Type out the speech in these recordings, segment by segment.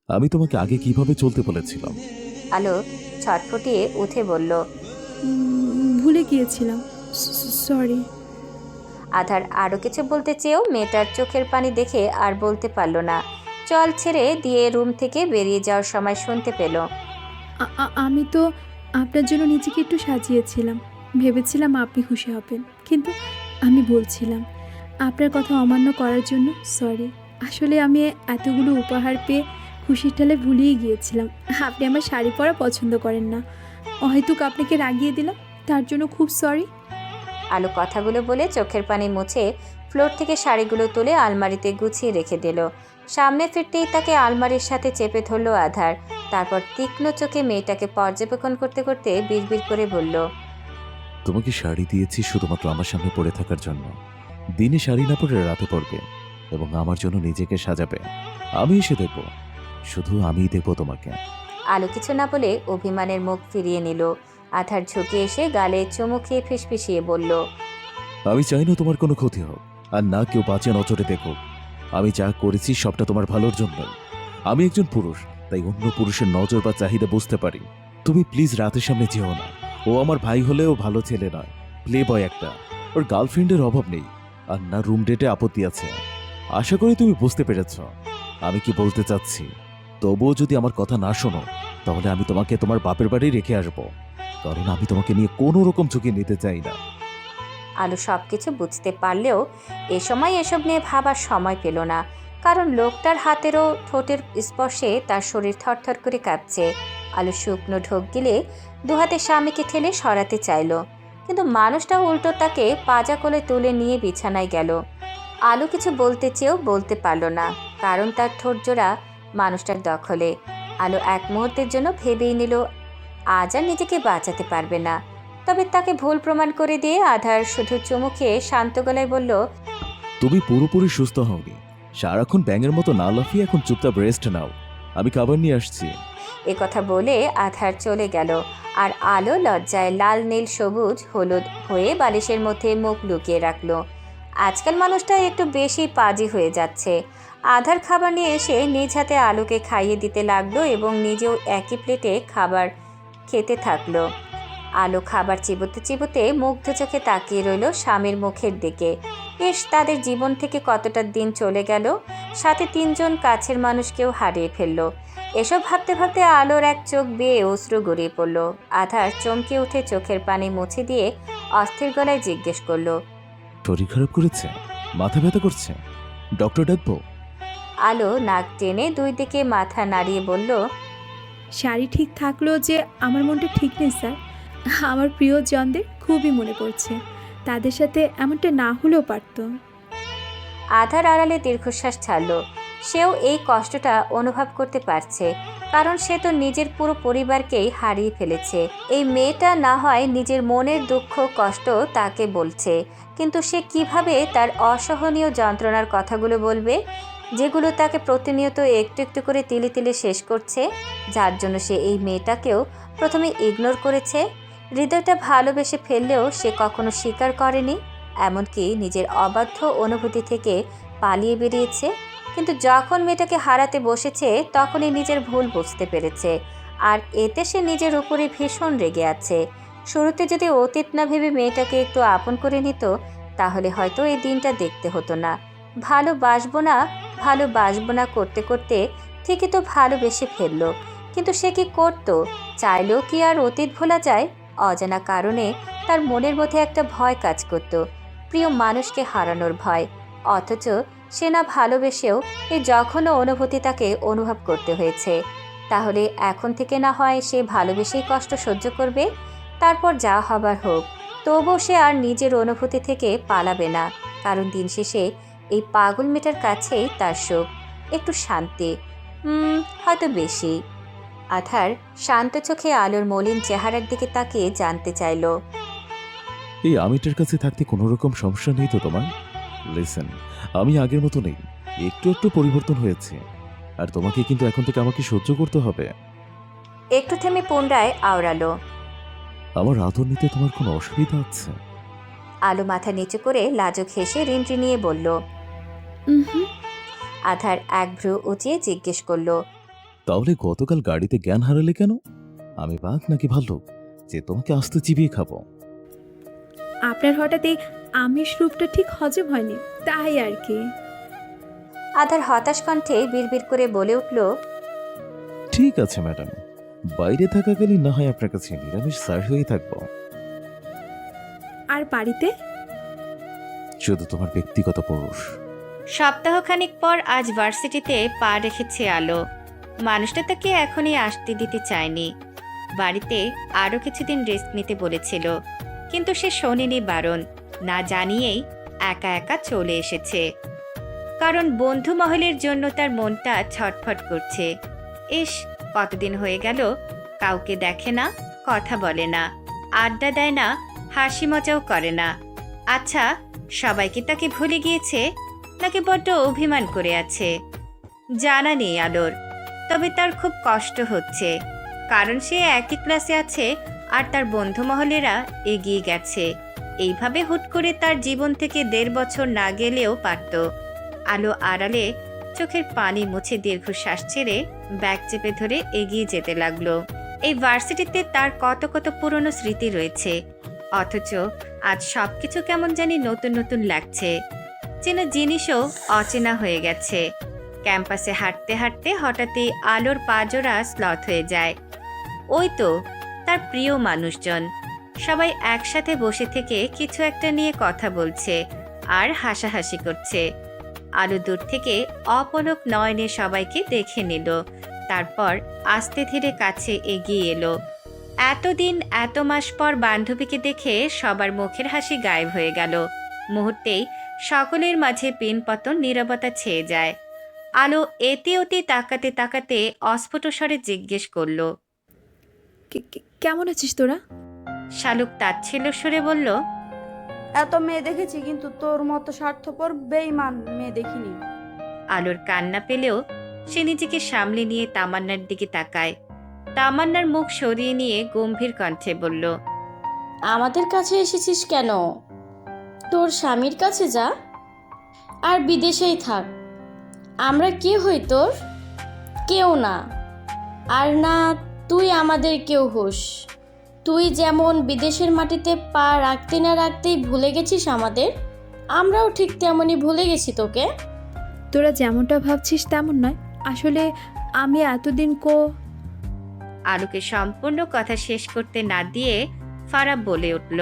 আমি তোমাকে আগে কিভাবে চলতে বলেছিলাম? আলো ছটফটিয়ে উঠে বলল। ভুলে গিয়েছিলাম, সরি। আধার আরও কিছু বলতে চেয়েও মেয়েটার চোখের পানি দেখে আর বলতে পারল না। চল ছেড়ে দিয়ে রুম থেকে বেরিয়ে যাওয়ার সময় শুনতে পেল। আমি তো আপনার জন্য নিজেকে একটু সাজিয়েছিলাম, ভেবেছিলাম আপনি খুশি হবেন, কিন্তু আমি বলছিলাম আপনার কথা অমান্য করার জন্য সরি। আসলে আমি এতগুলো উপহার পেয়ে খুশির ঠালে ভুলিয়ে গিয়েছিলাম আপনি আমার শাড়ি পরা পছন্দ করেন না। হয়তো আপনাকে রাগিয়ে দিলাম, তার জন্য খুব সরি। আলো কথাগুলো বলে চোখের পানি মুছে ফ্লোর থেকে শাড়িগুলো তুলে আলমারিতে গুছিয়ে রেখে দিল। সামনে ফিরতেই তাকে আলমারির সাথে চেপে ধরল আধার। তারপর তীক্ষ্ণ চোখে মেয়েটাকে পর্যবেক্ষণ করতে করতে বিড়বিড় করে বলল। তোমাকে শাড়ি দিয়েছি শুধুমাত্র আমার সামনে পরে থাকার জন্য। দিনে শাড়ি না পরে রাতে পরবে এবং আমার জন্য নিজেকে সাজাবে। আমি এসে দেখব, শুধু আমিই দেখব তোমাকে। আলো কিছু না বলে অভিমানের মুখ ফিরিয়ে নিল। আধার ঝুঁকে এসে গালে চুমু খেয়ে ফিসফিসিয়ে বলল। আমি চাই না তোমার কোনো ক্ষতি হোক, আর না কেউ বাঁচে নজরে দেখুক। আমি যা করেছি সবটা তোমার ভালোর জন্যই। আমি একজন পুরুষ, তাই অন্য পুরুষের নজর বা চাহিদা বুঝতে পারি। তুমি প্লিজ রাতের সামনে যেও না। ও আমার ভাই হলেও ভালো ছেলে নয়, প্লে বয় একটা। ওর গার্লফ্রেন্ডের অভাব নেই, আর না রুম ডেটে আপত্তি আছে। আশা করি তুমি বুঝতে পেরেছ আমি কি বলতে চাচ্ছি। তবুও যদি আমার কথা না শোনো, তাহলে আমি তোমাকে তোমার বাপের বাড়ি রেখে আসবো, কারণ আমি তোমাকে নিয়ে কোনো রকম ঝুঁকি নিতে চাই না। আলো সব কিছু বুঝতে পারলেও এ সময় এসব নিয়ে ভাবার সময় পেল না। কারণ লোকটার হাতেরও ঠোঁটের স্পর্শে তার শরীর থরথর করে কাঁপছে। আলো শুকনো ঢোক গিলে দুহাতে স্বামীকে ঠেলে সরাতে চাইল, কিন্তু মানুষটা উল্টো তাকে পাজা কোলে তুলে নিয়ে বিছানায় গেল। আলো কিছু বলতে চেয়েও বলতে পারল না, কারণ তার ঠোঁট জোড়া মানুষটার দখলে। আলো এক মুহূর্তের জন্য ভেবেই নিল আজ আর নিজেকে বাঁচাতে পারবে না। তবে তাকে ভুল প্রমাণ করে দিয়ে আধার শুধু চুমু খেয়ে শান্ত গলায় বলল। তুমি পুরোপুরি সুস্থ হওনি। সারাক্ষণ ব্যাঙের মতো না লাফিয়ে এখন চুপচাপ রেস্ট নাও। আমি খাবার নিয়ে আসছি। এ কথা বলে আধার চলে গেল। আর আলো লজ্জায় লাল নীল সবুজ হলুদ হয়ে বালিশের মধ্যে মুখ লুকিয়ে রাখলো। আজকাল মানুষটা একটু বেশি পাজি হয়ে যাচ্ছে। আধার খাবার নিয়ে এসে নিজ হাতে আলোকে খাইয়ে দিতে লাগলো এবং নিজেও একই প্লেটে খাবার খেতে থাকলো। আলো খাবার চিবোতে চিবোতে মুগ্ধ চোখে তাকিয়ে রইল স্বামীর মুখের দিকে। বেশ তাদের জীবন থেকে কতটা দিন চলে গেল, সাথে তিনজন কাছের মানুষকেও হারিয়ে ফেলল। এসব ভাবতে ভাবতে আলোর এক চোখ বেয়ে অশ্রু গড়িয়ে পড়ল। আধার চমকে উঠে চোখের পানি মুছে দিয়ে অস্থির গলায় জিজ্ঞেস করলো। শরীর খারাপ করেছে? মাথা ব্যথা করছে? ডক্টর ডাকবো? আলো নাক টেনে দুই দিকে মাথা নাড়িয়ে বলল। শাড়ি ঠিক থাকলেও যে আমার মনটা ঠিক নেই স্যার। আমার প্রিয়জনদের খুবই মনে পড়ছে, তাদের সাথে এমনটা না হলেও পারতো। আধার আড়ালে দীর্ঘশ্বাস ছাড়ল। সেও এই কষ্টটা অনুভব করতে পারছে, কারণ সে তো নিজের পুরো পরিবারকেই হারিয়ে ফেলেছে। এই মেয়েটা না হয় নিজের মনের দুঃখ কষ্ট তাকে বলছে, কিন্তু সে কিভাবে তার অসহনীয় যন্ত্রণার কথাগুলো বলবে, যেগুলো তাকে প্রতিনিয়ত একটু একটু করে তিলে তিলে শেষ করছে, যার জন্য সে এই মেয়েটাকেও প্রথমে ইগনোর করেছে। হৃদয়টা ভালোবেসে ফেললেও সে কখনো স্বীকার করেনি, এমনকি নিজের অবাধ্য অনুভূতি থেকে পালিয়ে বেরিয়েছে। কিন্তু যখন মেয়েটাকে হারাতে বসেছে তখনই নিজের ভুল বুঝতে পেরেছে, আর এতে সে নিজের উপরে ভীষণ রেগে আছে। শুরুতে যদি অতীত না ভেবে মেয়েটাকে একটু আপন করে নিত, তাহলে হয়তো এই দিনটা দেখতে হতো না। ভালোবাসবো না করতে করতে ঠিকই তো ভালোবেসে ফেললো, কিন্তু সে কি করতো? চাইলেও কি আর অতীত ভোলা যায়? অজানা কারণে তার মনের মধ্যে একটা ভয় কাজ করত, প্রিয় মানুষকে হারানোর ভয়। অথচ সে না ভালোবেসেও এই জঘন্য অনুভূতি তাকে অনুভব করতে হয়েছে। তাহলে এখন থেকে না হয় সে ভালোবেসেই কষ্ট সহ্য করবে, তারপর যা হবার হোক। তবুও সে আর নিজের অনুভূতি থেকে পালাবে না, কারণ দিন শেষে এই পাগল মেয়েটার কাছেই তার সুখ, একটু শান্তি, হয়তো বেশি। আধার শান্ত চোখে আলোর মলিন চেহারার দিকে তাকিয়ে জানতে চাইল। এই আমিটার কাছে থাকতে কোনো রকম সমস্যা নেই তো তোমার? লিসেন, আমি আগের মতো নেই, একটু একটু পরিবর্তন হয়েছে। আর তোমাকে কিন্তু এখন থেকে আমাকে সহ্য করতে হবে। একটু থেমে পুনরায় আওড়ালো। আমার আদর নিতে তোমার কোনো অসুবিধা আছে? আলো মাথা নিচু করে লাজুক হেসে রিনরিনিয়ে বলল। হুম। আধার এক ভ্রু উঁচিয়ে জিজ্ঞেস করলো। তাহলে গতকাল গাড়িতে জ্ঞান হারালে কেন? আমি বাঘ নাকি ভাল্লুক যে তোমাকে আস্তে চিবিয়ে খাবো? আপনার হঠাৎ এই আমিষ রূপটা ঠিক হজম হয়নি, তাই আর কি। আধার হতাশ কণ্ঠে বিড়বিড় করে বলে উঠল, ঠিক আছে ম্যাডাম, বাইরে থাকাকালীন না হয় আপনার কাছে নিরামিষ স্যার হয়ে থাকবো। আর বাড়িতে? শুধু তোমার ব্যক্তিগত পুরুষ। সপ্তাহখানিক পর আজ ভার্সিটিতে পা রেখেছে আলো। মানুষটা তাকে এখনই আসতে দিতে চায়নি। বাড়িতে আরও কিছুদিন রেস্ট নিতে বলেছিল, কিন্তু সে শোনেনি বারণ, না জানিয়েই একা একা চলে এসেছে। কারণ বন্ধু মহলের জন্য তার মনটা ছটফট করছে। ইস, কতদিন হয়ে গেল কাউকে দেখে না, কথা বলে না, আড্ডা দেয় না, হাসি মজাও করে না। আচ্ছা, সবাই কি তাকে ভুলে গিয়েছে নাকি বড্ড অভিমান করে আছে? জানা নেই আলোর, তবে তার খুব কষ্ট হচ্ছে। কারণ সে একই ক্লাসে আছে আর তার বন্ধু মহলেরা এগিয়ে গেছে। এইভাবে হুট করে তার জীবন থেকে 1.5 বছর না গেলেও পারত। আলো আড়ালে চোখের পানি মুছে দীর্ঘশ্বাস ছেড়ে ব্যাগ চেপে ধরে এগিয়ে যেতে লাগলো। এই ভার্সিটিতে তার কত কত পুরনো স্মৃতি রয়েছে, অথচ আজ সবকিছু কেমন জানি নতুন নতুন লাগছে। চেনা জিনিসও অচেনা হয়ে গেছে। ক্যাম্পাসে হাঁটতে হাঁটতে হঠাৎই আলোর পাজোড়া স্লথ হয়ে যায়। ওই তো তার প্রিয় মানুষজন, সবাই একসাথে বসে থেকে কিছু একটা নিয়ে কথা বলছে আর হাসাহাসি করছে। আলো দূর থেকে অপলক নয়নে সবাইকে দেখে নিল, তারপর আস্তে ধীরে কাছে এগিয়ে এলো। এতদিন এত মাস পর বান্ধবীকে দেখে সবার মুখের হাসি গায়েব হয়ে গেল। মুহূর্তেই সকলের মাঝে পিনপতন নীরবতা ছেয়ে যায়। আলো এতে ওতে তাকাতে তাকাতে অস্ফুট স্বরে জিজ্ঞেস করল, কেমন আছিস তোরা? শালুক তাচ্ছিল্য সুরে বলল, এত মেয়ে দেখেছি, কিন্তু তোর মতো স্বার্থপর বেঈমান মেয়ে দেখিনি। আলোর কান্না পেলেও সে নিজেকে সামলে নিয়ে তামান্নার দিকে তাকায়। তামান্নার মুখ সরিয়ে নিয়ে গম্ভীর কণ্ঠে বলল, আমাদের কাছে এসেছিস কেন? তোর স্বামীর কাছে যা, আর বিদেশেই থাক। আমরা কে হই তোর? কেউ না। আর না তুই আমাদের কেউ হোস। তুই যেমন বিদেশের মাটিতে পা রাখতে না রাখতেই ভুলে গেছিস আমাদের, আমরাও ঠিক তেমনই ভুলে গেছি তোকে। তোরা যেমনটা ভাবছিস তেমন নয়। আসলে আমি এতদিন আলোকে সম্পূর্ণ কথা শেষ করতে না দিয়ে ফারাব বলে উঠল,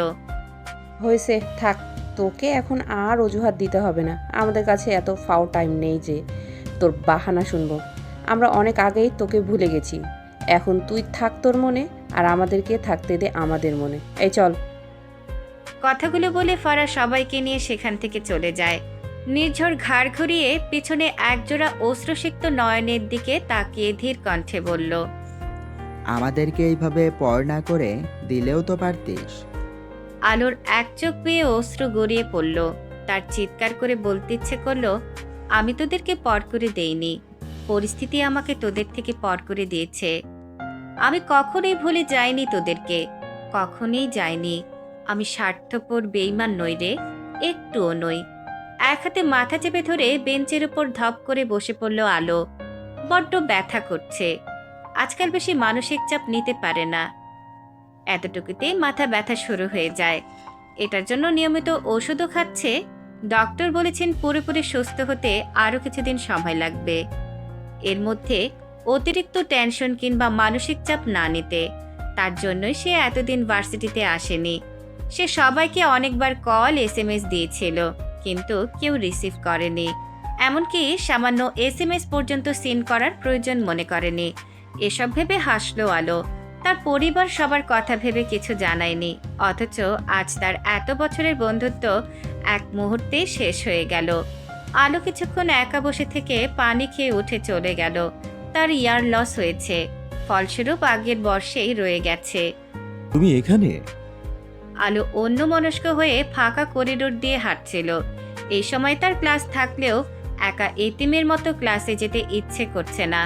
হয়েছে, থাক, তোকে এখন আর অজুহাত দিতে হবে না। আমাদের কাছে এত ফাও টাইম নেই যে তোর বাহানা শুনবো। আমরা অনেক আগেই তোকে ভুলে গেছি। এখন তুই থাক তোর মনে, আর আমাদেরকে থাকতে দে আমাদের মনে। এই চল। কথাগুলো বলে ফারা সবাইকে নিয়ে সেখান থেকে চলে যায়। নির্ঝর ঘাড় ঘুরিয়ে পিছনে একজোড়া অশ্রুসিক্ত নয়নের দিকে তাকিয়ে ধীর কণ্ঠে বলল, আমাদেরকে এইভাবে পর না করে দিলেও তো পারতিস। আলোর এক চোখ বেয়ে অশ্রু গড়িয়ে পড়ল। তার চিৎকার করে বলতে ইচ্ছে করলো, আমি তোদেরকে পর করে দেইনি, পরিস্থিতি আমাকে তোদের থেকে পর করে দিয়েছে। আমি কখনোই ভুলে যাইনি তোদেরকে, কখনোই যাইনি। আমি স্বার্থপর বেঈমান নই রে, একটুও নই। এক হাতে মাথা চেপে ধরে বেঞ্চের উপর ধপ করে বসে পড়ল আলো। বড্ড ব্যথা করছে, আজকাল বেশি মানসিক চাপ নিতে পারে না। এতটুকুতে মাথা ব্যথা শুরু হয়ে যায়। এটার জন্য নিয়মিত ওষুধও খাচ্ছে। ডক্টর বলেছেন পুরোপুরি সুস্থ হতে আরও কিছুদিন সময় লাগবে। এর মধ্যে অতিরিক্ত টেনশন কিংবা মানসিক চাপ না নিতে। তার জন্যই সে এতদিন ভার্সিটিতে আসেনি। সে সবাইকে অনেকবার কল SMS দিয়েছিল, কিন্তু কেউ রিসিভ করেনি। এমনকি সামান্য SMS পর্যন্ত সিন করার প্রয়োজন মনে করেনি। এসব ভেবে হাসলো আলো। তার পরিবার সবার কথা ভেবে কিছু জানায়নি, অথচ আজ তার এত বছরের বন্ধুত্ব এক মুহূর্তে শেষ হয়ে গেল। আলো কিছুক্ষণ একা বসে থেকে পানি খেয়ে উঠে চলে গেল। তার ইয়ার লস হয়েছে, ফলস্বরূপ আগের বর্ষেই রয়ে গেছে। তুমি এখানে? আলো অন্যমনস্ক হয়ে ফাঁকা করিডোর দিয়ে হাঁটছিল। এই সময় তার ক্লাস থাকলেও একা এতিমের মতো ক্লাসে যেতে ইচ্ছে করছে না।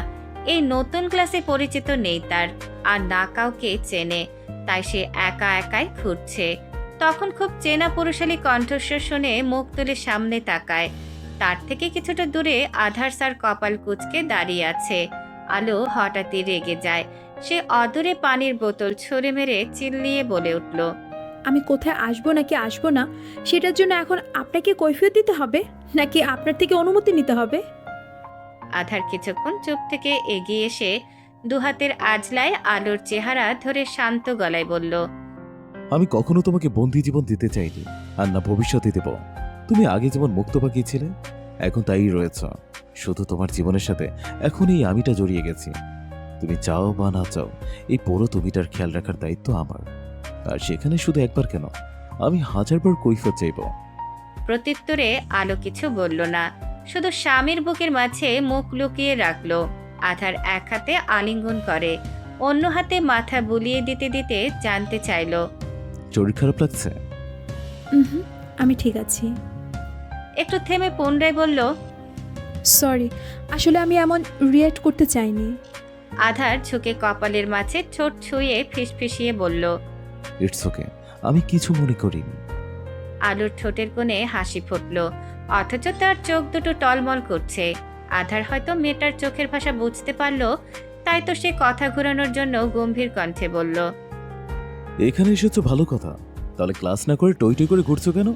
এই নতুন ক্লাসে পরিচিত নেই তার, আর না কাউকে চেনে, তাই সে একা একাই ঘুরছে। তখন খুব চেনা পুরুষালী কণ্ঠস্বর শুনে মুখ তুলে সামনে তাকায়। তার থেকে কিছুটা দূরে আধার স্যার কপাল কুঁচকে দাঁড়িয়ে আছে। আলো হঠাৎই রেগে যায়। সে অদূরে পানির বোতল ছুঁড়ে মেরে চিল্লিয়ে বলে উঠল, আমি কোথায় আসবো নাকি আসবো না সেটার জন্য এখন আপনাকে কৈফিয়ত দিতে হবে নাকি আপনার থেকে অনুমতি নিতে হবে? আধার কিছুক্ষণ চুপ থেকে এগিয়ে এসে দুহাতের আজলায় আলোর চেহারা ধরে শান্ত গলায় বলল, আমি কখনো তোমাকে বন্দি জীবন দিতে চাইনি, আর না ভবিষ্যতে দেব। তুমি আগে যেমন মুক্ত পাকিয়েছিলে, এখন তাই রয়েছ। শুধু তোমার জীবনের সাথে এখন এই আমিটা জড়িয়ে গেছি। তুমি চাও বা না চাও, এই পুরো তুমিটার খেয়াল রাখার দায়িত্ব আমার। আর সেখানে শুধু একবার কেন, আমি 1000বার কৈফিয়ত চাইব। প্রত্যুত্তরে আলো কিছু বলল না, শুধু স্বামীর বুকের মাঝে মুখ লুকিয়ে রাখলো। আধার এক হাতে আলিঙ্গন করে, অন্য হাতে মাথা বুলিয়ে দিতে দিতে জানতে চাইল, শরীর খারাপ লাগছে? হুম, আমি ঠিক আছি। একটু থেমে পুনরায় বলল, সরি, আসলে আমি এমন রিয়েক্ট করতে চাইনি। আধার ঝুঁকে কপালের মাঝে ঠোঁট ছুঁয়ে ফিসফিসিয়ে বলল, ইটস ওকে, আমি কিছু মনে করিনি। আলোর ঠোঁটের কোণে হাসি ফুটল, অথচ তার চোখ দুটো টলমল করছে। আধার হয়তো মেয়েটার চোখের ভাষা বুঝতে পারলো, তাই তো সে কথা ঘোরানোর জন্য গম্ভীর কণ্ঠে বলল, এখানে এসেছো ভালো কথা, তাহলে ক্লাস না করে টই টই করে ঘুরছো কেন?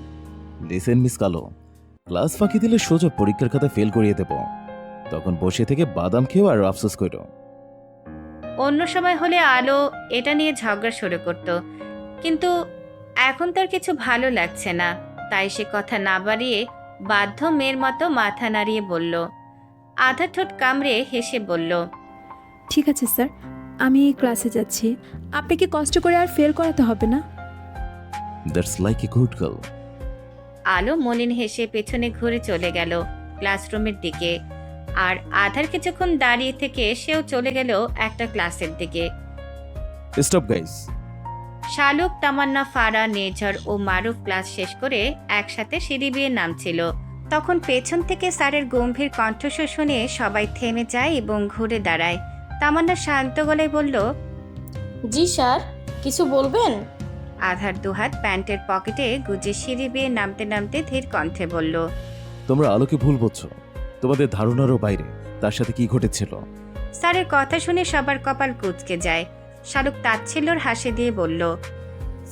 লিসেন মিস কালো, ক্লাস ফাঁকি দিলে সোজা পরীক্ষার খাতা ফেল করিয়ে দেব। তখন বসে থেকে বাদাম খেও আর আফসোস করো। অন্য সময় হলে আলো এটা নিয়ে ঝগড়া শুরু করত, কিন্তু এখন তার কিছু ভালো লাগছে না। তাই সে কথা না বাড়িয়ে বাধ্য মেয়ের মতো মাথা নাড়িয়ে বলল। আধা ঠোঁট কামড়ে হেসে বলল, ঠিক আছে স্যার, আমি ক্লাসে যাচ্ছি। আপনাকে কষ্ট করে আর ফেল করাতে হবে না। That's like a good girl. আলো মলিন হেসে পেছনে ঘুরে চলে গেল ক্লাসরুমের দিকে। আর আধার কিছুক্ষণ দাঁড়িয়ে থেকে সেও চলে গেল একটা ক্লাসের দিকে। Stop guys. শালুক, তামান্না, ফারা, নেঝর ও মারুফ ক্লাস শেষ করে একসাথে সিঁড়ি বেয়ে নামছিল। তখন পেছন থেকে স্যারের গম্ভীর কণ্ঠস্বর শুনে সবাই থেমে যায় এবং ঘুরে দাঁড়ায়। তামান্না শান্ত গলায় বলল, জি স্যার, কিছু বলবেন? আধার দুহাত প্যান্টের পকেটে গুজে সিঁড়ি বেয়ে নামতে নামতে ধীর কণ্ঠে বলল, তোমরা আলোকে ভুল বুঝছো, তোমাদের ধারণারও বাইরে তার সাথে কি ঘটেছিল। স্যারের কথা শুনে সবার কপাল কুঁচকে যায়। শালুক তাচ্ছিল্যর হাসি দিয়ে বলল,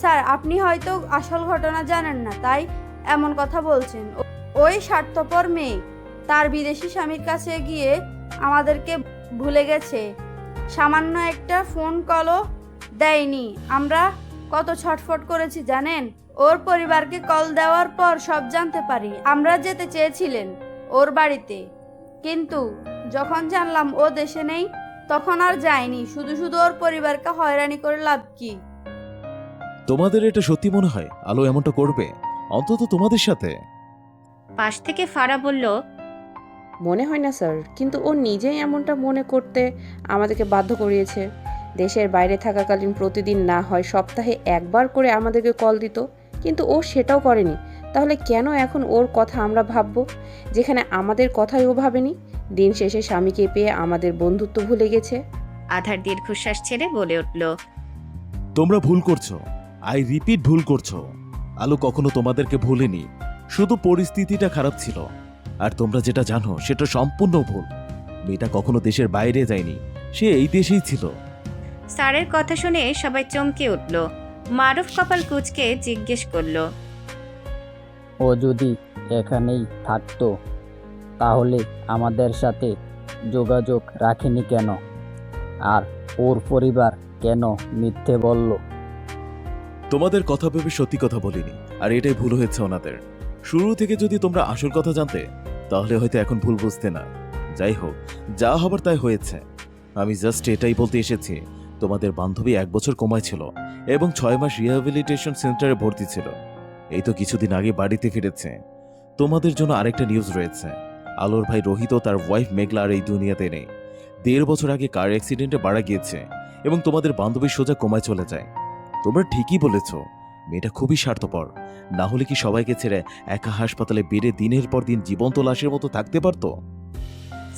স্যার, আপনি হয়তো আসল ঘটনা জানেন না, তাই এমন কথা বলছেন। ওই স্বার্থপর মেয়ে তার বিদেশি স্বামীর কাছে গিয়ে আমাদেরকে ভুলে গেছে। সামান্য একটা ফোন কলও দেয়নি। আমরা কত ছটফট করেছি জানেন? ওর পরিবারকে কল দেওয়ার পর সব জানতে পারি। আমরা যেতে চেয়েছিলেন ওর বাড়িতে, কিন্তু যখন জানলাম ও দেশে নেই, তখন আর যায়নি। শুধু শুধু ওর পরিবারকে হয়রানি করে লাভ কি? তোমাদের এটা সত্যি মনে হয় আলো এমনটা করবে, অন্তত তোমাদের সাথে? পাশ থেকে ফারা বলল, মনে হয় না স্যার, কিন্তু ও নিজেই এমনটা মনে করতে আমাদেরকে বাধ্য করিয়েছে। দেশের বাইরে থাকাকালীন প্রতিদিন না হয় সপ্তাহে একবার করে আমাদেরকে কল দিত, কিন্তু ও সেটাও করেনি। তাহলে কেন এখন ওর কথা আমরা ভাববো, যেখানে আমাদের কথাই ও ভাবেনি? দিন শেষে স্বামীকে পেয়ে আমাদের বন্ধুত্ব ভুলে গেছে। আধার দীর্ঘশ্বাস ছেড়ে বলে উঠল, তোমরা ভুল করছো, আই রিপিট ভুল করছো। আলো কখনো তোমাদেরকে ভুলেনি, শুধু পরিস্থিতিটা খারাপ ছিল। আর তোমরা যেটা জানো সেটা সম্পূর্ণ ভুল। মেয়েটা কখনো দেশের বাইরে যায়নি, সে এই দেশেই ছিল। স্যারের কথা শুনে সবাই চমকে উঠল। মারুফ কপাল কুঁচকে জিজ্ঞেস করল, ও যদি এখানেই থাকতো তাহলে আমাদের সাথে যোগাযোগ রাখেনি কেন? আর ওর পরিবার কেন মিথ্যে বলল? তোমাদের কথা ভেবে সত্যি কথা বলিনি, আর এটাই ভুল হয়েছে ওনাদের। শুরু থেকে যদি তোমরা আসল কথা জানতে, তাহলে হয়তো এখন ভুল বুঝতে না। যাই হোক, যা হবার তাই হয়েছে। আমি জাস্ট এটাই বলতে এসেছি, তোমাদের বান্ধবী 1 বছর কোমায় ছিল এবং 6 মাস রিহ্যাবিলিটেশন সেন্টারে ভর্তি ছিল। এই তো কিছুদিন আগে বাড়িতে ফিরেছে। তোমাদের জন্য আরেকটা নিউজ রয়েছে। আলোর ভাই রোহিত ও তার ওয়াইফ মেঘলা আর এই দুনিয়াতে নেই। 1.5 বছর আগে কার অ্যাক্সিডেন্টে মারা গিয়েছে এবং তোমাদের বান্ধবী সোজা কোমায় চলে যায়। তোমরা ঠিকই বলেছ, মেয়েটা খুবই স্বার্থপর। না হলে কি সবাইকে ছেড়ে একা হাসপাতালে বেড়ে দিনের পর দিন জীবন্ত লাশের মতো থাকতে পারতো?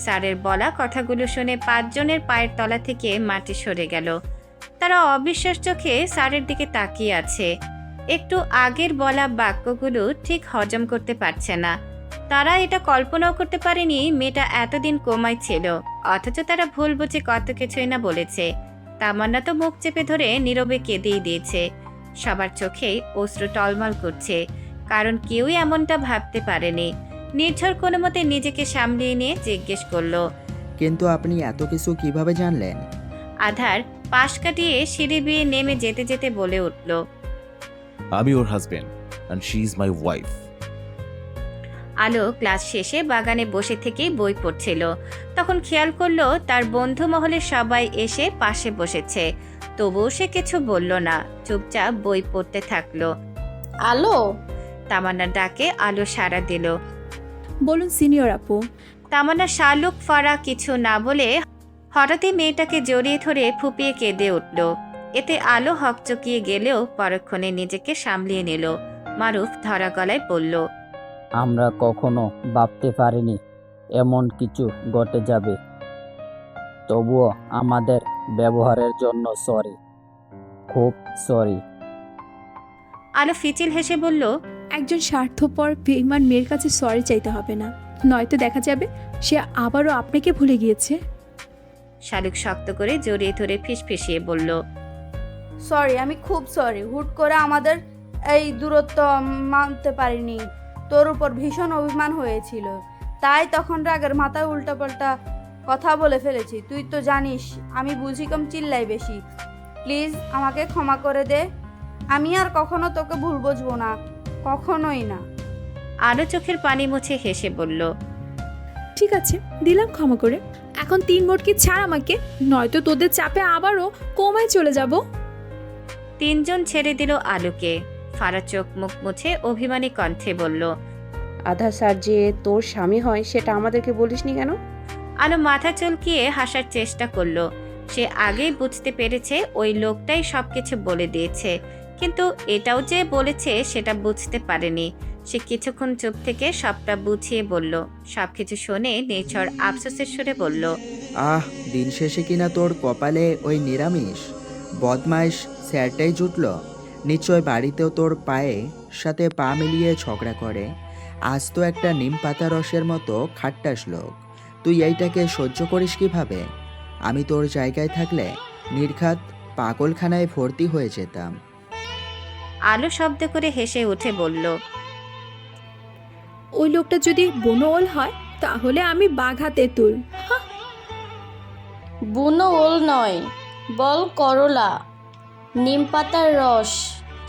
স্যারের বলা কথাগুলো শুনে 5 জনের পায়ের তলা থেকে মাটি সরে গেল। তারা অবিশ্বাস চোখে স্যারের দিকে তাকিয়ে আছে। একটু আগের বলা বাক্যগুলো ঠিক হজম করতে পারছে না। তারা এটা কল্পনাও করতে পারেনি মেয়েটা এতদিন কোমায় ছিল, অথচ তারা ভুল বুঝে কত কিছুই না বলেছে। তামান্না তো মুখ চেপে ধরে নীরবে কেঁদেই দিয়েছে। সবার চোখেই অশ্রু টলমল করছে, কারণ কেউই এমনটা ভাবতে পারেনি। নির্ঝর কোনো মতে নিজেকে সামলিয়ে নিয়ে জিজ্ঞেস করলো। কিন্তু আপনি এত কিছু কিভাবে জানলেন? আধার পাশ কাটিয়ে সিঁড়ি বেয়ে নেমে যেতে যেতে বলে উঠল। আমি ওর husband and she is my wife. আলো ক্লাস শেষে বাগানে বসে থেকেই বই পড়ছিল। তখন খেয়াল করলো তার বন্ধু মহলের সবাই এসে পাশে বসেছে, তবুও সে কিছু বলল না, চুপচাপ বই পড়তে থাকলো। আলো, তামান্নার ডাকে আলো সাড়া দিল। বলুন সিনিয়র আপু। তামান্না শালুক ফাড়া কিছু না বলে হঠাৎই মেয়েটাকে জড়িয়ে ধরে ফুপিয়ে কেঁদে উঠল। এতে আলো হকচকিয়ে গেলেও পরক্ষণে নিজেকে সামলিয়ে নিল। মারুফ ধরা গলায় বলল, আমরা কখনো ভাবতে পারিনি এমন কিছু ঘটে যাবে। তবুও আমাদের ব্যবহারের জন্য সরি, খুব সরি। আলো ফিচিল হেসে বলল, একজন স্বার্থপর বেঈমান মেয়ের কাছে সরি চাইতে হবে না, নয়তো দেখা যাবে সে আবারও আপনাকে ভুলে গিয়েছে। শালুক শক্ত করে জড়িয়ে ধরে ফিসফিসিয়ে বলল, সরি, আমি খুব সরি। হুট করে আমাদের এই দূরত্ব মানতে পারিনি। তোর উপর ভীষণ অভিমান হয়েছিল, তাই তখন রাগের মাথায় উল্টাপাল্টা কথা বলে ফেলেছি। তুই তো জানিস আমি বুঝি কম, চিল্লাই বেশি। প্লিজ আমাকে ক্ষমা করে দে। আমি আর কখনো তোকে ভুল বুঝবো না, কখনোই না। আলো চোখের পানি মুছে হেসে বলল, ঠিক আছে, দিলাম ক্ষমা করে। এখন 3 মোটকি ছাড় আমাকে, নয়তো তোদের চাপে আবারও কোমায় চলে যাব। তিনজন ছেড়ে দিল আলোকে। ফারা চোখ মুখ মুছে অভিমানী কণ্ঠে বলল, আধার স্যার যে তোর স্বামী হয় সেটা আমাদেরকে বলিসনি কেন? আলো মাথা চুলকিয়ে হাসার চেষ্টা করলো। সে আগেই বুঝতে পেরেছে ওই লোকটাই সবকিছু বলে দিয়েছে, কিন্তু এটাও যে বলেছে সেটা বুঝতে পারেনি। সে কিছুক্ষণ চুপ থেকে সবটা বুঝিয়ে বলল। সবকিছু শুনে নির্ঝর আফসোসের সুরে বলল, দিন শেষে কিনা তোর কপালে ওই নিরামিষ বদমাইশ স্যারটাই জুটল। নিশ্চয় বাড়িতেও তোর পায়ে সাথে পা মিলিয়ে ঝগড়া করে। আজ তো একটা নিম পাতা রসের মতো খাট্টাস লোক। তুই এইটাকে সহ্য করিস কিভাবে? আমি তোর জায়গায় থাকলে নির্ঘাত পাগলখানায় ভর্তি হয়ে যেতাম। আলো শব্দ করে হেসে উঠে বলল, ওই লোকটা যদি বনওয়াল হয় তাহলে আমি বাঘা তেঁতুল। বুনো ওল নয়, বল করলা, নিম পাতার রস,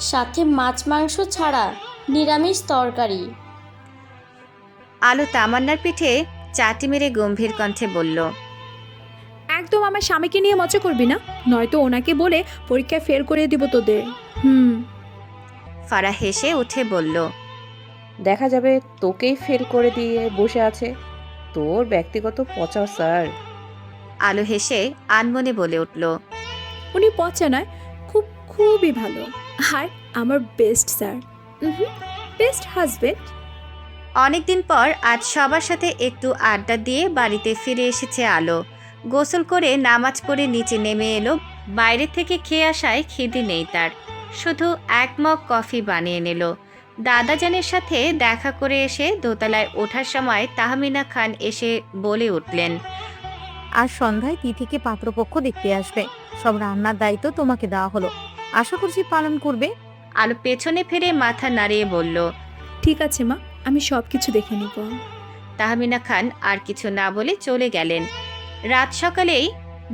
সাথে মাছ মাংস ছাড়া নিরামিষ তরকারি। আলো তামান্নার পিঠে চাটি মেরে গম্ভীর কণ্ঠে বলল, একদম আমার স্বামীকে নিয়ে মজা করবি না, নয়তো ওনাকে বলে পরীক্ষায় ফেল করে দিব তোদের। ফারা হেসে উঠে বলল, দেখা যাবে তোকেই ফেল করে দিয়ে বসে আছে তোর ব্যক্তিগত পচা স্যার। আলো হেসে আনমনে বলে উঠল, উনি পচা নয়, খুবই ভালো, আর আমার বেস্ট স্যার, বেস্ট হাজবেন্ড। অনেকদিন পর আজ সবার সাথে একটু আড্ডা দিয়ে বাড়িতে ফিরে এসেছে আলো। গোসল করে নামাজ পড়ে নিচে নেমে এলো। বাইরে থেকে খেয়ে আসায় খিদে নেই তার, শুধু 1 মগ কফি বানিয়ে নিল। দাদাজানের সাথে দেখা করে এসে দোতলায় ওঠার সময় তাহমিনা খান এসে বলে উঠলেন, আজ সন্ধ্যায় তিথিকে পাত্রপক্ষ দেখতে আসবে। সব রান্নার দায়িত্ব তোমাকে দেওয়া হলো, আশা করছি পালন করবে। আলো পেছনে ফিরে মাথা নাড়িয়ে বলল, ঠিক আছে মা, আমি সব কিছু দেখে নিব। তাহমিনা খান আর কিছু না বলে চলে গেলেন। রাত সকালেই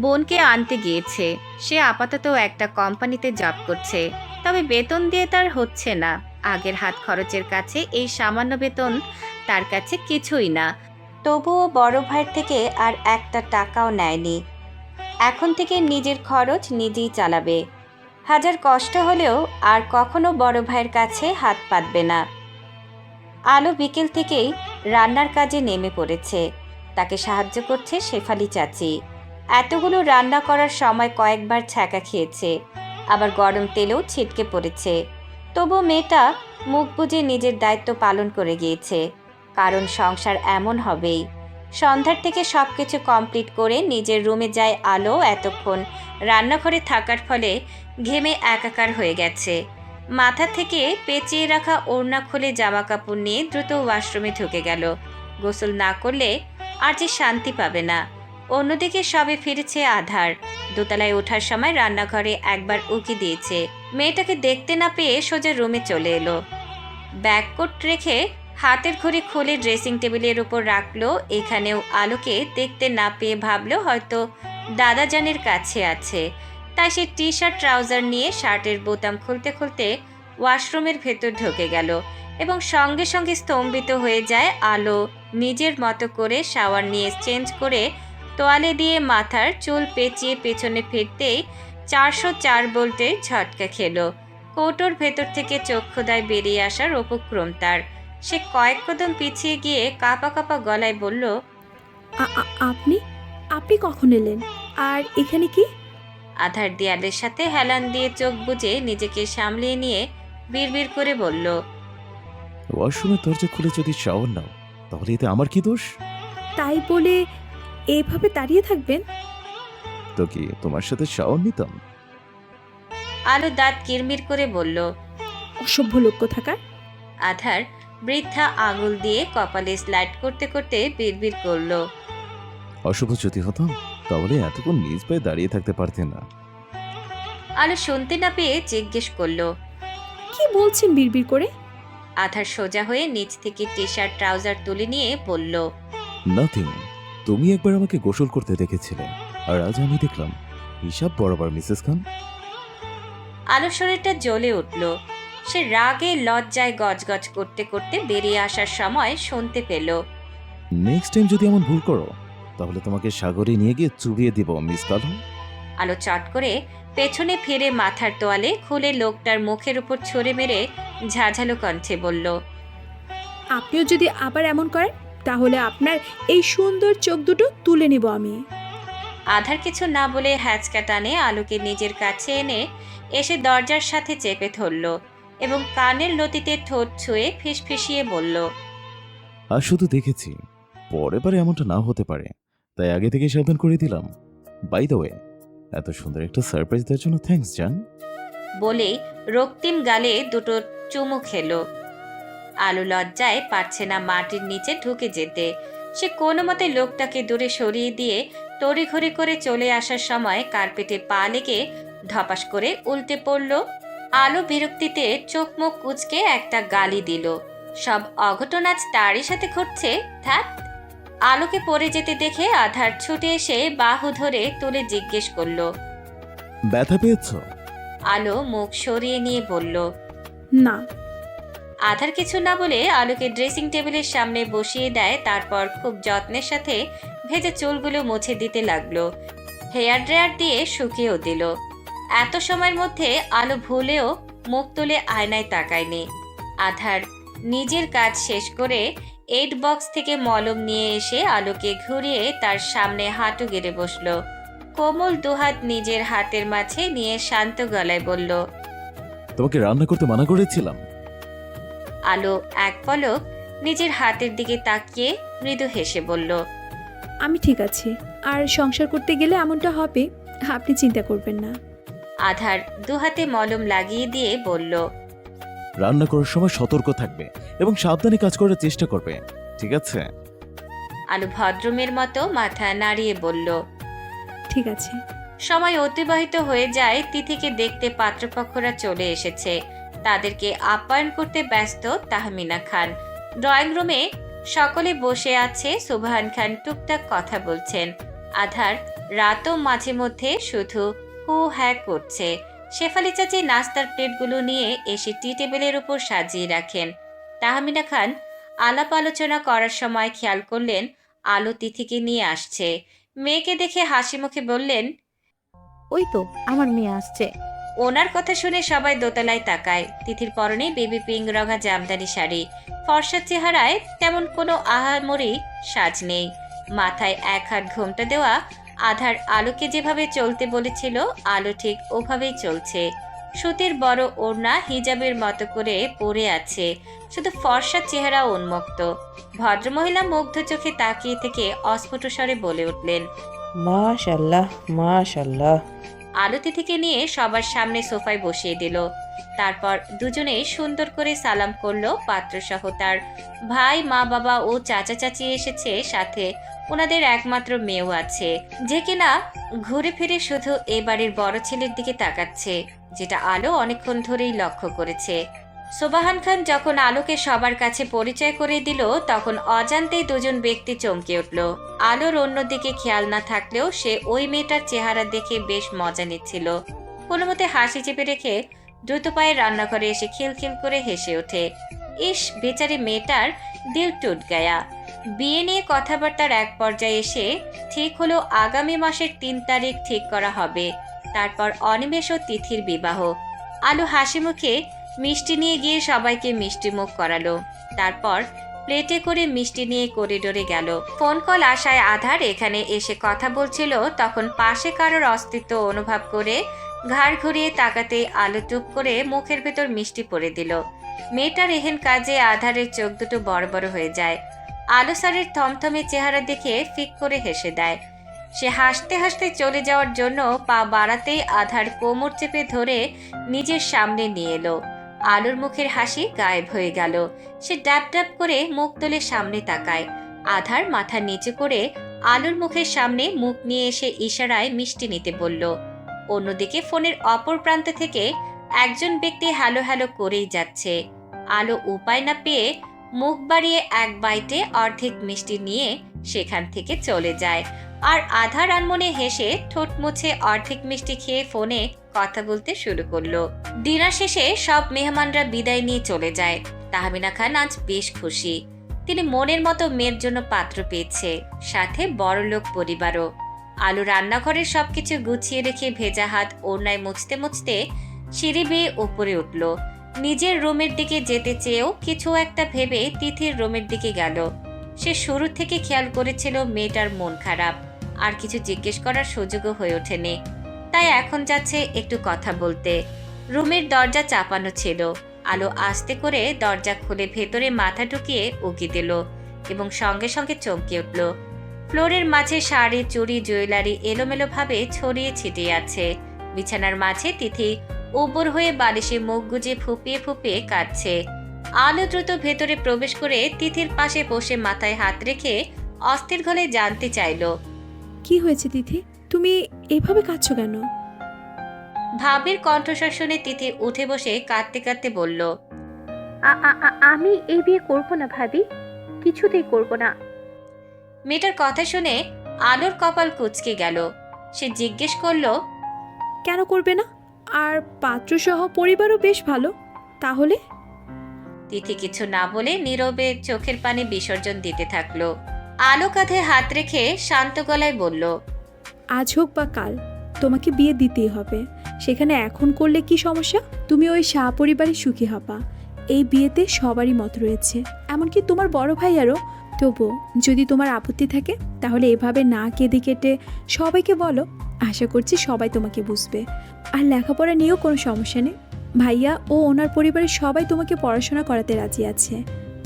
বোনকে আনতে গিয়েছে। সে আপাতত একটা কোম্পানিতে জব করছে, তবে বেতন দিয়ে তার হচ্ছে না। আগের হাত খরচের কাছে এই সামান্য বেতন তার কাছে কিছুই না। তবুও বড় ভাইয়ের থেকে আর একটা টাকাও নেয়নি। এখন থেকে নিজের খরচ নিজেই চালাবে। হাজার কষ্ট হলেও আর কখনো বড় ভাইয়ের কাছে হাত পাতবে না। আলো বিকেল থেকেই রান্নার কাজে নেমে পড়েছে। তাকে সাহায্য করছে শেফালি চাচি। এতগুলো রান্না করার সময় কয়েকবার ছ্যাঁকা খেয়েছে, আবার গরম তেলেও ছিটকে পড়েছে। তবু মেয়েটা মুখ বুজে নিজের দায়িত্ব পালন করে গিয়েছে, কারণ সংসার এমন হবেই। সন্ধ্যার থেকে সব কিছু কমপ্লিট করে নিজের রুমে যায় আলো। এতক্ষণ রান্নাঘরে থাকার ফলে ঘেমে একাকার হয়ে গেছে। মাথা থেকে পেঁচিয়ে রাখা ওড়না খুলে জামা কাপড় নিয়ে দ্রুত ওয়াশরুমে ঢুকে গেল। গোসল না করলে আর যে শান্তি পাবে না। অন্যদিকে সবে ফিরেছে আধার। দোতলায় ওঠার সময় রান্নাঘরে একবার উকি দিয়েছে। মেয়েটাকে দেখতে না পেয়ে সোজা রুমে চলে এলো। ব্যাককোট রেখে হাতের ঘড়ি খুলে ড্রেসিং টেবিলের উপর রাখলো। এখানেও আলোকে দেখতে না পেয়ে ভাবলো হয়তো দাদাজানের কাছে আছে, তাই সে টি শার্ট ট্রাউজার নিয়ে শার্টের বোতাম খুলতে খুলতে ওয়াশরুমের ভেতর ঢুকে গেল এবং সঙ্গে সঙ্গে স্তম্ভিত হয়ে যায়। আলো নিজের মতো করে শাওয়ার নিয়ে চেঞ্জ করে তোয়ালে দিয়ে মাথার চুল পেঁচিয়ে পেছনে ফিরতেই 404 ভোল্টের ঝটকা খেলো। কৌটোর ভেতর থেকে চক্ষুদায় বেরিয়ে আসার উপক্রম তার। সে কয়েক কদম পিছিয়ে গিয়ে কাঁপা কাঁপা গলায় বলল, আপনি আপনি কখন এলেন? আর এখানে কি? আধার দেয়ালের সাথে হেলান দিয়ে চোখ বুজে নিজেকে সামলিয়ে নিয়ে বিড়বিড় করে বলল, ওয়াশরুমের দরজা খুলে যদি শাওয়ার নাও তাহলে এতে আমার কি দোষ? তাই বলে এভাবে দাঁড়িয়ে থাকবেন? তো কি তোমার সাথে শাওয়ার নিতাম? আলো দাঁত কিরমির করে বলল। অসভ্য লোক কোথাকার। আধার বৃদ্ধা আঙুল দিয়ে কপালে স্লাইড করতে করতে বিড়বিড় করলো, অশুভ যদি হতাম তাহলে এতক্ষণ নিজ পায়ে দাঁড়িয়ে থাকতে পারতে না। আলো শুনতে না পেয়ে জিজ্ঞেস করলো। কি বলছেন বিড়বিড় করে? আধার সোজা হয়ে নিচ থেকে টি শার্ট ট্রাউজার তুলে নিয়ে বলল, নাথিং। তুমি একবার আমাকে গোসল করতে দেখেছিলে আর আজ আমি দেখলাম হিসাব বরাবর মিসেস খান। আলো শরীরটা জ্বলে উঠল। সে রাগে লজ্জায় গজগজ করতে করতে বেরিয়ে আসার সময় শুনতে পেল, নেক্সট টাইম যদি এমন ভুল করো তাহলে তোমাকে সাগরে নিয়ে গিয়ে চুবিয়ে দিব মিস কালো। আলো চট করে পেছনে ফিরে মাথার তোয়ালে খুলে লোকটার মুখের উপর ছুঁড়ে মেরে ঝাঝালো কণ্ঠে বলল, আপনিও যদি আবার এমন করেন তাহলে আপনার এই সুন্দর চোখ দুটো তুলে নেব আমি। আধার কিছু না বলে হ্যাচকা টানে আলোকে নিজের কাছে এনে এসে দরজার সাথে চেপে ধরল এবং কানের লতিতে ঠোঁট ছুঁয়ে ফিসফিসিয়ে বলল, আর শুধু দেখেছি, পরে পরে এমনটা না হতে পারে, তাই আগে থেকে সাবধান করে দিলাম। বাই দ্য ওয়ে, এত সুন্দর একটা সারপ্রাইজ দেওয়ার জন্য থ্যাঙ্কস জান। বলেই রক্তিম গালে দুটো চুমু খেলো। আলো লজ্জায় পারছে না মাটির নিচে ঢুকে যেতে। সে কোনো মতে লোকটাকে দূরে সরিয়ে দিয়ে তড়িঘড়ি করে চলে আসার সময় কার্পেটে পা লেগে ধপাস করে উল্টে পড়ল। আলো বিরক্তিতে চোখ মুখ কুঁচকে একটা গালি দিল। সব অঘটন আজ তারই সাথে ঘটছে। ধ্যাত! আলোকে পড়ে যেতে দেখে আধার ছুটে এসে বাহু ধরে তুলে জিজ্ঞেস করলো। ব্যথা পেয়েছ? আলো মুখ সরিয়ে নিয়ে বলল, না। আধার কিছু না বলে আলোকে ড্রেসিং টেবিলের সামনে বসিয়ে দেয়। তারপর খুব যত্নের সাথে ভেজা চুলগুলো মুছে দিতে লাগলো। হেয়ার ড্রায়ার দিয়ে শুকিয়েও দিল। এত সময়ের মধ্যে আলো ভুলেও মুখ তুলে আয়নায় তাকায়নি। আধার নিজের কাজ শেষ করে 8 বক্স থেকে মলম নিয়ে এসে আলোকে ঘুরিয়ে তার সামনে হাঁটু গেড়ে বসলো। কোমল দুহাত নিজের হাতের মাঝে নিয়ে শান্ত গলায় বলল, তোমাকে রান্না করতে মানা করেছিলাম। আলো এক পলক নিজের হাতের দিকে তাকিয়ে মৃদু হেসে বলল, আমি ঠিক আছি। আর সংসার করতে গেলে এমনটা হবে, আপনি চিন্তা করবেন না। আধার দুহাতে মলম লাগিয়ে দিয়ে বলল, রান্না করার সময় সতর্ক থাকবে এবং সাবধানে কাজ করার চেষ্টা করবে, ঠিক আছে? আলো ভদ্রমের মতো মাথা নাড়িয়ে বলল, ঠিক আছে। সময় অতিবাহিত হয়ে যায়। তিথিকে দেখতে পাত্রপক্ষরা চলে এসেছে। তাদেরকে আপ্যায়ন করতে ব্যস্ত তাহমিনা খান। ড্রয়িং রুমে সকলে বসে আছে। সুবহান খান টুকটাক কথা বলছেন। আধার রাতও মাঝে মধ্যে শুধু হু হ্যাঁ করছে। শেফালি চাচি নাস্তার প্লেটগুলো নিয়ে এসে টি টেবিলের উপর সাজিয়ে রাখেন। তাহমিনা খান আলাপ আলোচনা করার সময় খেয়াল করলেন আলো তিথিকে নিয়ে আসছে। মেয়েকে দেখে হাসি মুখে বললেন, ওই তো আমার মেয়ে আসছে। ওনার কথা শুনে সবাই দোতলায় তাকায়। তিথির পরনে বেবি পিঙ্ক রঙা জামদানি শাড়ি। ফর্সা চেহারায় তেমন কোনো আহামরি সাজ নেই। মাথায় এক হাত ঘোমটা দেওয়া। আধার আলোকে যেভাবে চলতে বলেছিল আলো ঠিক ওভাবেই চলছে। সুতির বড় ওড়না হিজাবের মতো করে পরে আছে, শুধু ফর্সা চেহারা উন্মুক্ত। ভদ্রমহিলা মুগ্ধ চোখে তাকিয়ে থেকে অস্ফুট স্বরে বলে উঠলেন, মাশাল্লাহ মাশাল্লাহ। আলো তিথিকে নিয়ে সবার সামনে সোফায় বসিয়ে দিল। তারপর দুজনেই সুন্দর করে সালাম করলো। পাত্রসহ তার ভাই, মা, বাবা ও চাচা চাচি এসেছে, সাথে ওনাদের একমাত্র মেয়েও আছে, যে কিনা ঘুরে ফিরে শুধু এ বাড়ির বড় ছেলের দিকে তাকাচ্ছে, যেটা আলো অনেকক্ষণ ধরেই লক্ষ্য করেছে। সোবাহান খান যখন আলোকে সবার কাছে পরিচয় করে দিল, তখন অজান্তেই দুজন ব্যক্তি চমকে উঠল। আলোর অন্যদিকে খেয়াল না থাকলেও সে ওই মেয়েটার চেহারা দেখে বেশ মজা নিচ্ছিল। কোনো মতে হাসি চেপে রেখে দ্রুত পায়ে রান্নাঘরে এসে খিলখিল করে হেসে ওঠে। ইস, বেচারি মেয়েটার দিল টুট গায়া। বিয়ে নিয়ে কথাবার্তার এক পর্যায়ে এসে ঠিক হলো আগামী মাসের 3 তারিখ ঠিক করা হবে। তারপর অনিমেষ ও তিথির বিবাহ। আলো হাসি মুখে মিষ্টি নিয়ে গিয়ে সবাইকে মিষ্টি মুখ করালো। তারপর প্লেটে করে মিষ্টি নিয়ে করিডোরে গেল। ফোন কল আসায় আধার এখানে এসে কথা বলছিল, তখন পাশে কারোর অস্তিত্ব অনুভব করে ঘাড় ঘুরিয়ে তাকাতে আলো চুপ করে মুখের ভেতর মিষ্টি পড়ে দিল। মেয়েটার এহেন কাজে আধারের চোখ দুটো বড় বড় হয়ে যায়। আলো স্যারের থমথমে চেহারা দেখে ফিক করে হেসে দেয়। সে হাসতে হাসতে চলে যাওয়ার জন্য পা বাড়াতেই আধার কোমর চেপে ধরে নিজের সামনে নিয়ে এলো। আলোর মুখের হাসি গায়েব হয়ে গেল। সে ডাব ডাব করে মুখ তুলে সামনে তাকায়। আধার মাথা নিচু করে আলোর মুখের সামনে মুখ নিয়ে এসে ইশারায় মিষ্টি নিতে বলল। অন্যদিকে ফোনের অপর প্রান্ত থেকে একজন ব্যক্তি হ্যালো হ্যালো করেই যাচ্ছে। আলো উপায় না পেয়ে মুখ বাড়িয়ে এক বাইটে অর্ধেক মিষ্টি নিয়ে সেখান থেকে চলে যায়। আর আধার আনমনে হেসে ঠোঁট মুছে অর্ধেক মিষ্টি খেয়ে ফোনে কথা বলতে শুরু করলো। ডিনার শেষে সব মেহমানরা বিদায় নিয়ে চলে যায়। তাহমিনা খান আজ বেশ খুশি। তিনি মনের মতো মেয়ের জন্য পাত্র পেয়েছে, সাথে বড়লোক পরিবারও। আলু রান্নাঘরের সবকিছু গুছিয়ে রেখে ভেজা হাত ওড়নায় মুছতে মুছতে সিঁড়ি বেয়ে উপরে উঠল। নিজের রুমের দিকে যেতে চেয়েও কিছু একটা ভেবে তিথির রুমের দিকে গেল। সে শুরু থেকে খেয়াল করেছিল মেয়েটার মন খারাপ, আর কিছু জিজ্ঞেস করার সুযোগও হয়ে ওঠেনি। তাই এখন যাচ্ছে একটু কথা বলতে। রুমের দরজা চাপানো ছিল। আলো আস্তে করে দরজা খুলে ভেতরে মাথা ঢুকিয়ে উকি দিল এবং সঙ্গে সঙ্গে চমকে উঠল। ফ্লোরের মাঝে শাড়ি, চুড়ি, জুয়েলারি এলোমেলোভাবে ছড়িয়ে ছিটিয়ে আছে। বিছানার মাঝে তিথি উবর হয়ে বালিশে মুখ গুজে ফুপিয়ে ফুপিয়ে কাঁদছে। আলো দ্রুত ভেতরে প্রবেশ করে তিথির পাশে বসে মাথায় হাত রেখে অস্থির গলে জানতে চাইল, কি হয়েছে তিথি? তুমি এভাবে কাঁদছো কেন? ভাবির কণ্ঠস্বর শুনে তিথি উঠে বসে কাঁদতে কাঁদতে বলল, আমি এই বিয়ে করব না ভাবি, কিছুতেই করব না। মেয়েটার কথা শুনে আলোর কপাল কুঁচকে গেল। সে জিজ্ঞেস করলো, কেন করবে না? আর পাত্রসহ পরিবারও বেশ ভালো। তাহলে? তিথি কিছু না বলে নীরবে চোখের পানি বিসর্জন দিতে থাকলো। আলো কাঁধে হাত রেখে শান্ত গলায় বলল, আজ হোক বা কাল তোমাকে বিয়ে দিতেই হবে। সেখানে এখন করলে কি সমস্যা? তুমি ওই শাহ পরিবারে সুখী হবা। এই বিয়েতে সবারই মত রয়েছে, এমনকি তোমার বড় ভাইয়ারও। তবু যদি তোমার আপত্তি থাকে তাহলে এভাবে না কেঁদে কেটে সবাইকে বলো। আশা করছি সবাই তোমাকে বুঝবে। আর লেখাপড়া নিয়েও কোনো সমস্যা নেই। ভাইয়া ও ওনার পরিবারের সবাই তোমাকে পড়াশোনা করাতে রাজি আছে।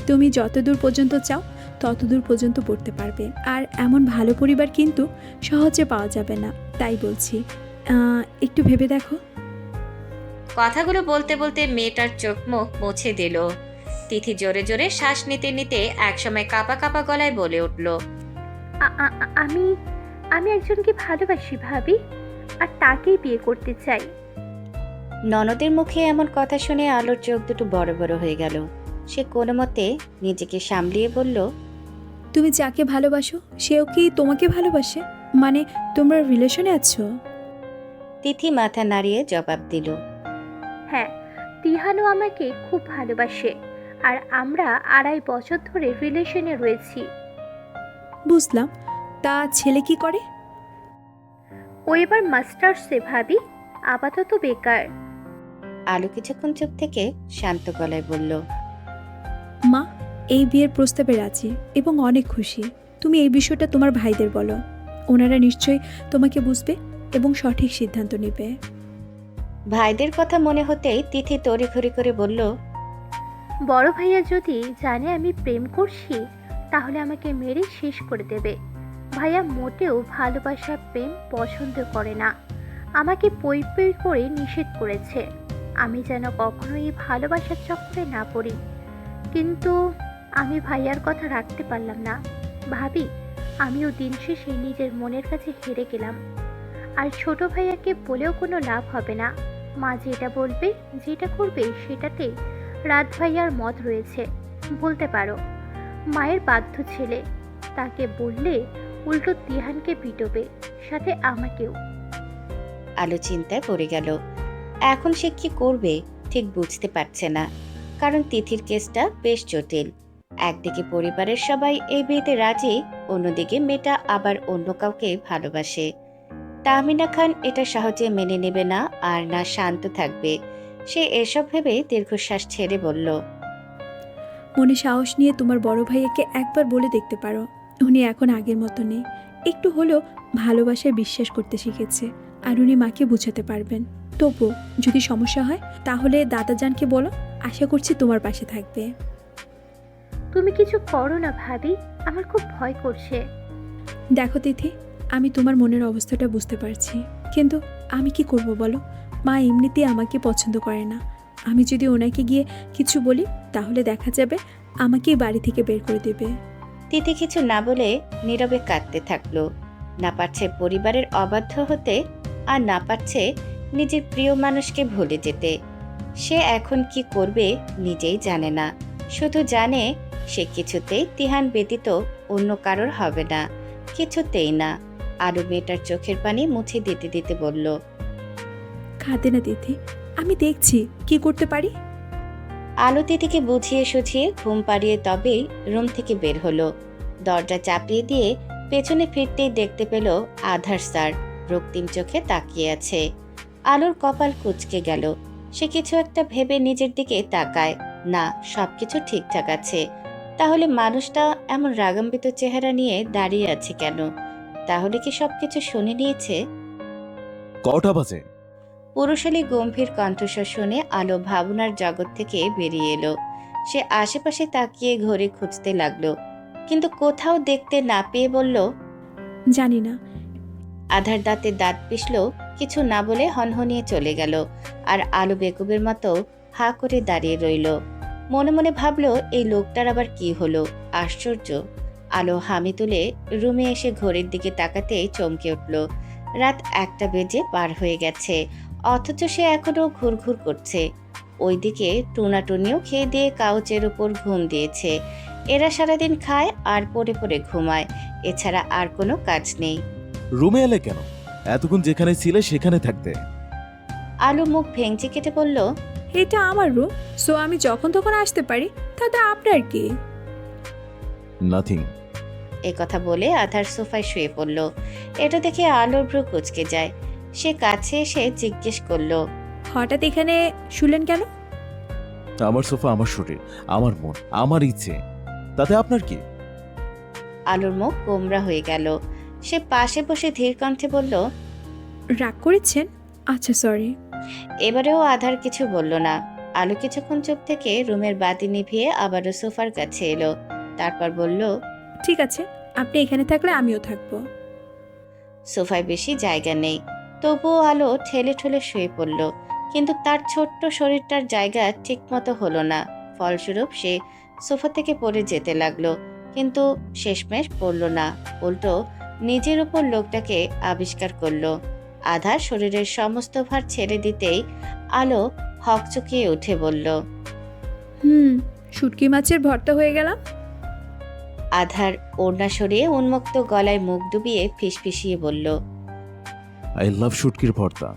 তুমি যতদূর পর্যন্ত চাও ততদূর পর্যন্ত পড়তে পারবে। আর এমন ভালো পরিবার কিন্তু সহজে পাওয়া যাবে না। তাই বলছি, একটু ভেবে দেখো। কথাগুলো বলতে বলতে মেয়েটার চোখ মুখ মুছে দিল। তিথি জোরে জোরে শ্বাস নিতে নিতে একসময় কাঁপা কাঁপা গলায় বলে উঠল, আমি আমি একজনকে ভালোবাসি ভাবি, আর তাকেই বিয়ে করতে চাই। ননদের মুখে এমন কথা শুনে আলোর চোখ দুটো বড় বড় হয়ে গেল। সে কোনো মতে নিজেকে সামলিয়ে বলল, তুমি যাকে ভালোবাসো সেও কি তোমাকে ভালোবাসে? মানে তোমরা রিলেশনে আছো? তিথি মাথা নাড়িয়ে জবাব দিল, হ্যাঁ, তিহানও আমাকে খুব ভালোবাসে, আর আমরা 2.5 বছর ধরে রিলেশনে রয়েছি। বুঝলাম। তা ছেলে কি করে? ও এবার মাস্টার্সে ভাবি, আপাতত বেকার। আলো কিছুক্ষণ চুপ থেকে শান্ত গলায় বলল, মা এই বিয়ের প্রস্তাবে রাজি এবং অনেক খুশি। তুমি এই বিষয়টা তোমার ভাইদের বলো। ওনারা নিশ্চয়ই তোমাকে বুঝবে এবং সঠিক সিদ্ধান্ত নেবে। ভাইদের কথা মনে হতেই তিথি তড়িঘড়ি করে বলল, বড় ভাইয়া যদি জানে আমি প্রেম করছি তাহলে আমাকে মেরে শেষ করে দেবে। ভাইয়া মোটেও ভালোবাসা প্রেম পছন্দ করে না। আমাকে পই পই করে নিষেধ করেছে আমি যেন কখনো এই ভালোবাসার চক্করে না পড়ি। কিন্তু আমি ভাইয়ার কথা রাখতে পারলাম না। ভাবি, আমিও দিন শেষে নিজের মনের কাছে হেরে গেলাম। আর ছোট ভাইয়াকে বলেও কোনো লাভ হবে না। মা যেটা বলবে, যেটা করবে, সেটাতে রাত ভাইয়ার মত রয়েছে বলতে পারো। মায়ের বাধ্য ছেলে, তাকে বললে উল্টো তিহানকে পিটবে, সাথে আমাকেও। আলো চিন্তায় পড়ে গেল। এখন সে কি করবে ঠিক বুঝতে পারছে না, কারণ তিথির কেসটা বেশ জটিল। একদিকে পরিবারের সবাই এই বিয়েতে রাজি, অন্যদিকে মেয়েটা আবার অন্য কাউকে ভালোবাসে। তাহমিনা খান এটা সহজে মেনে নেবে না, আর না শান্ত থাকবে। সে এসব ভেবে দীর্ঘশ্বাস ছেড়ে বলল, মনে সাহস নিয়ে তোমার বড় ভাইয়াকে একবার বলে দেখতে পারো। উনি এখন আগের মতো নেই, একটু হলেও ভালোবাসায় বিশ্বাস করতে শিখেছে, আর উনি মাকে বুঝাতে পারবেন। তবু যদি সমস্যা হয় তাহলে দাদাজানকে বলো, আশা করছি তোমার পাশে থাকবে। তুমি কিছু করো না ভাবি, আমার খুব ভয় করছে। দেখো তিথি, আমি তোমার মনের অবস্থাটা বুঝতে পারছি, কিন্তু আমি কি করব বলো? মা এমনিতেই আমাকে পছন্দ করে না। আমি যদি ওনাকে গিয়ে কিছু বলি তাহলে দেখা যাবে আমাকেই বাড়ি থেকে বের করে দেবে। তিথি কিছু না বলে নীরবে কাঁদতে থাকলো। না পারছে পরিবারের অবাধ্য হতে, আর না পারছে নিজের প্রিয় মানুষকে ভুলে যেতে। সে এখন কি করবে নিজেই জানে না, শুধু জানে সে কিছুতেই তিহান ব্যতীত অন্য কারোর হবে না, কিছুতেই না। আলো মেয়েটার চোখের পানি মুছে দিতে দিতে বলল, খাতে না তিথি, আমি দেখছি কি করতে পারি। আলো তিথিকে বুঝিয়ে সুঝিয়ে ঘুম পাড়িয়ে তবেই রুম থেকে বের হলো। দরজা চাপিয়ে দিয়ে পেছনে ফিরতেই দেখতে পেল আধার স্যার রক্তিম চোখে তাকিয়ে আছে। আলোর কপাল কুঁচকে গেল। সে কিছু একটা ভেবে নিজের দিকে তাকায়। না, সবকিছু ঠিকঠাক আছে। তাহলে মানুষটা এমন রাগান্বিত চেহারা নিয়ে দাঁড়িয়ে আছে কেন? তাহলে কি সবকিছু শুনে নিয়েছে? কটা বাজে? পুরুষালী গম্ভীর কণ্ঠস্বর শুনে আলো ভাবনার জগৎ থেকে বেরিয়ে এলো। সে আশেপাশে তাকিয়ে ঘড়ি খুঁজতে লাগলো, কিন্তু কোথাও দেখতে না পেয়ে বলল, জানি না। আধার দাঁতে দাঁত পিষল, কিছু না বলে হনহনিয়ে চলে গেল। আর আলো বেকুবের মতো হা করে দাঁড়িয়ে রইল। মনে মনে ভাবলো, এই লোকটার আবার কি হলো? আশ্চর্য। আলো হামি তুলে রুমে এসে ঘড়ির দিকে তাকাতেই চমকে উঠল। রাত 1টা বেজে পার হয়ে গেছে, অথচ সে এখনো ঘুরঘুর করছে। ওইদিকে টুনাটুনিও খেয়ে দিয়ে কাউচের উপর ঘুম দিয়েছে। এরা সারাদিন খায় আর পড়ে পড়ে ঘুমায়, এছাড়া আর কোনো কাজ নেই। রুমে এলে কেন? এতক্ষণ যেখানে ছিলে সেখানে থাকতে। আলো মুখ ভেঙচি কেটে বলল, এটা আমার রুম, সো আমি যখন তখন আসতে পারি, তাতে আপনার কি? নাথিং। এ কথা বলে আধার সোফায় শুয়ে পড়ল। এটা দেখে আলোর ভ্রু কুঁচকে যায়। সে কাছে এসে জিজ্ঞেস করলো, হঠাৎ এখানে শুলেন কেন? আমার সোফা, আমার শরীর, আমার মন, আমার ইচ্ছে, তাতে আপনার কি? আলোর মুখ গোমরা হয়ে গেল। সে পাশে বসে ধীর কণ্ঠে বলল, রাগ করেছেন? আচ্ছা, সরি। এবারেও আধার কিছু বলল না। আলো কিছুক্ষণ চুপ থেকে রুমের বাতি নিভিয়ে আবারও সোফার কাছে এলো। তারপর বলল, ঠিক আছে, আপনি এখানে থাকলে আমিও থাকবো। সোফায় বেশি জায়গা নেই, তবুও আলো ঠেলে ঠেলে শুয়ে পড়ল। কিন্তু তার ছোট্ট শরীরটার জায়গা ঠিক মতো হলো না। ফলস্বরূপ সে সোফা থেকে পড়ে যেতে লাগলো, কিন্তু শেষমেশ পড়ল না, উল্টো নিজের উপর লোকটাকে আবিষ্কার করলো। আধার শরীরের সমস্ত ভার ছেড়ে দিতেই আলো হকচকিয়ে উঠে বলল, শুটকি মাছের ভর্তা হয়ে গেলাম। আধার ওড়না সরিয়ে উন্মুক্ত গলায় মুখ ডুবিয়ে ফিসফিসিয়ে বলল, আই লাভ শুটকির ভর্তা।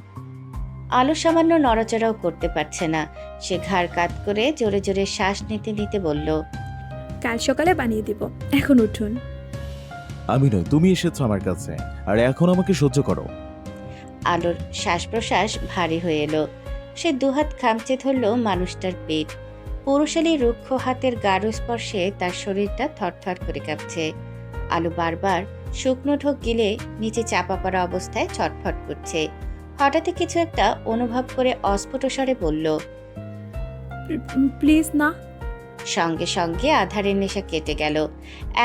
আলো সামান্য নড়াচড়াও করতে পারছে না। সে ঘাড় কাত করে জোরে জোরে শ্বাস নিতে নিতে বলল, কাল সকালে বানিয়ে দিব, এখন উঠুন। আমি নয়, তুমি এসেছো আমার কাছে, আর এখন আমাকে সহ্য করো। আলোর শ্বাস প্রশ্বাস ভারী হয়ে এলো। সে দুহাত খামচে ধরল মানুষটার পেট। পুরুষালী রুক্ষ হাতের গাঢ় স্পর্শে তার শরীরটা থরথর করে কাঁপছে। আলো বারবার শুকনো ঢোক গিলে নিচে চাপা পড়া অবস্থায় ছটফট করছে। হঠাৎই কিছু একটা অনুভব করে অস্ফুট স্বরে বলল, প্লিজ না। সঙ্গে সঙ্গে আধারের নেশা কেটে গেল।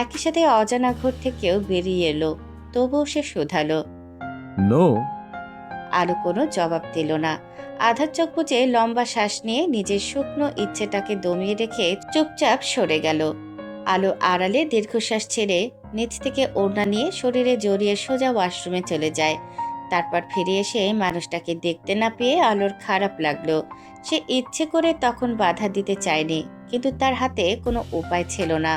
একই সাথে অজানা ঘর থেকেও বেরিয়ে এলো। তবুও সে শোধালো, নো। আলো কোনো জবাব দিল না। আধার চোখ বুজে লম্বা শ্বাস নিয়ে নিজের শুকনো ইচ্ছেটাকে দমিয়ে রেখে চুপচাপ সরে গেল। আলো আড়ালে দীর্ঘশ্বাস ছেড়ে নিচ থেকে ওড়না নিয়ে শরীরে জড়িয়ে সোজা ওয়াশরুমে চলে যায়। তারপর ফিরে এসে মানুষটাকে দেখতে না পেয়ে আলোর খারাপ লাগলো। সে ইচ্ছে করে তখন বাধা দিতে চায়নি, কিন্তু তার হাতে কোনো উপায় ছিল না।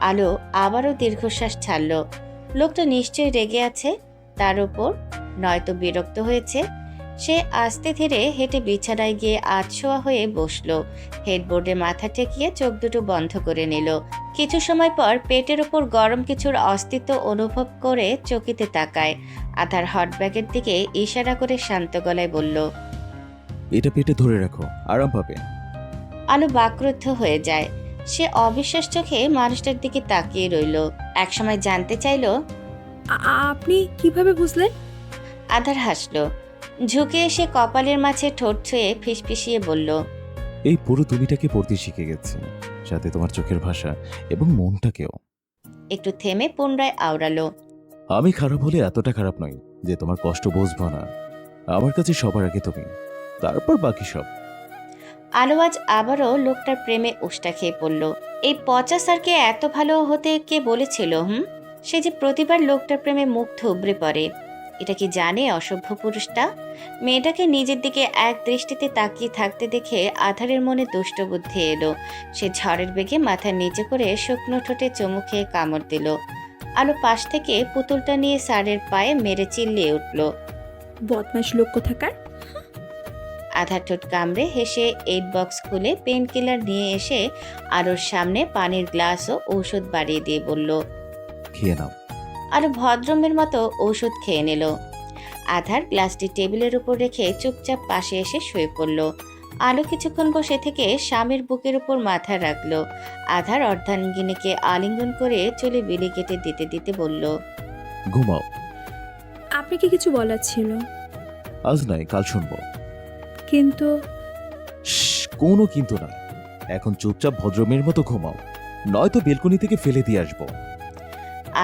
আলো আবারও দীর্ঘশ্বাস ছাড়ল। লোকটা নিশ্চয়ই রেগে আছে তার ওপর, নয়তো বিরক্ত হয়েছে। সে আস্তে ধীরে হেঁটে বিছানায় গিয়ে আধশোয়া হয়ে বসলো। হেডবোর্ডে মাথা ঠেকিয়ে চোখ দুটো বন্ধ করে নিল। কিছু সময় পর পেটের ওপর গরম কিছুর অস্তিত্ব অনুভব করে চকিতে তাকায়। আধার হটব্যাগের দিকে ইশারা করে শান্ত গলায় বলল, এটা পেটে ধরে রাখো, আরাম পাবে। আলো বাকরুদ্ধ হয়ে যায়। সে অবিশ্বাস চোখে মানুষটার দিকে তাকিয়ে রইল। একসময় জানতে চাইল, আপনি কিভাবে বুঝলেন? আধার হাসল। ঝুঁকে এসে কপালের মাঝে ঠোঁট ছুঁয়ে ফিসফিসিয়ে বলল, এই পুরো তুমিটাকে পড়তে শিখে গেছি, সাথে তোমার চোখের ভাষা এবং মনটাকেও। একটু থেমে পুনরায় আওড়ালো, আমি খারাপ হলে এতটা খারাপ নই যে তোমার কষ্ট বুঝবো না। আমার কাছে সবার আগে তুমি, তারপর বাকি সব। আলো আজ আবারও লোকটার প্রেমে উষ্টা খেয়ে পড়ল। এই পচা স্যারকে এত ভালো হতে কে বলেছিল? সে যে প্রতিবার লোকটার প্রেমে মুখ থুবড়ে পড়ে। এটা কি জানে অসভ্য পুরুষটা? মেয়েটাকে নিজের দিকে এক দৃষ্টিতে তাকিয়ে থাকতে দেখে আধারের মনে দুষ্ট বুদ্ধি এলো। সে ঝড়ের বেগে মাথা নিচে করে শুকনো ঠোঁটে চুমু খেয়ে কামড় দিল। আলো পাশ থেকে পুতুলটা নিয়ে স্যারের পায়ে মেরে চিল্লিয়ে উঠল। বদমাশ লোক কোথাকার! আধার ঠোঁট কামড়ে হেসে 8 বক্স খুলে পেন কিলার নিয়ে এসে আলোর সামনে পানির গ্লাস ও ঔষধ বাড়িয়ে দিয়ে বলল, খেয়ে নাও। আলো ভদ্রমের মতো ঔষধ খেয়ে নিল। আধার গ্লাসটি টেবিলের উপর রেখে চুপচাপ পাশে এসে শুয়ে পড়ল। আলো কিছুক্ষণ বসে থেকে স্বামীর বুকের উপর মাথা রাখল। আধার অর্ধাঙ্গিনীকে আলিঙ্গন করে চুলে বিলি কেটে দিতে দিতে বলল, ঘুমাও। আপনাকে কিছু বলার ছিল, আজ নয়, কাল শুনবো। কিন্তু কোনো কিন্তু না, এখন চুপচাপ ভদ্রমের মতো ঘুমাও, নয়তো বেলকনি থেকে ফেলে দিয়ে আসবো।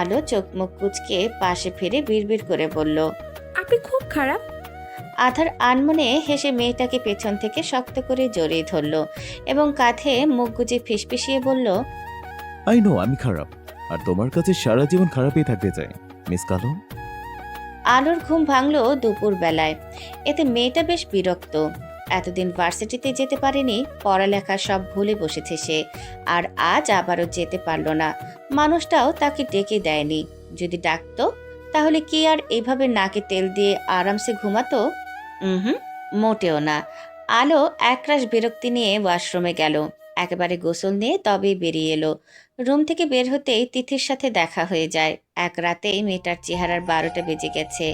আলো চোখ মুখ কুচকে পাশে ফিরে বিড়বিড় করে বলল, আপনি খুব খারাপ। আধার আনমনে হেসে মেয়েটাকে পেছন থেকে শক্ত করে জড়িয়ে ধরল এবং কাঁধে মুখ গুজে ফিসফিসিয়ে বলল, আই নো আমি খারাপ, আর তোমার কাছে সারা জীবন খারাপই থাকতে চাই মিস কালো। আলোর ঘুম ভাঙল দুপুর বেলায়। এতে মেয়েটা বেশ বিরক্ত। এতদিন ভার্সিটিতে যেতে পারেনি, পড়ালেখা সব ভুলে বসেছে সে। আর আজ আবারও যেতে পারল না। মানুষটাও তাকে ডেকে দেয়নি। যদি ডাকতো তাহলে কি আর এভাবে নাকে তেল দিয়ে আরামসে ঘুমাতো? মোটেও না। আলো একরাশ বিরক্তি নিয়ে ওয়াশরুমে গেল। একেবারে গোসল নিয়ে তবেই বেরিয়ে এলো। রুম থেকে বের হতেই তিথির সাথে দেখা হয়ে যায়। এক রাতেই মেয়েটার চেহারার 12টা বেজে গেছে।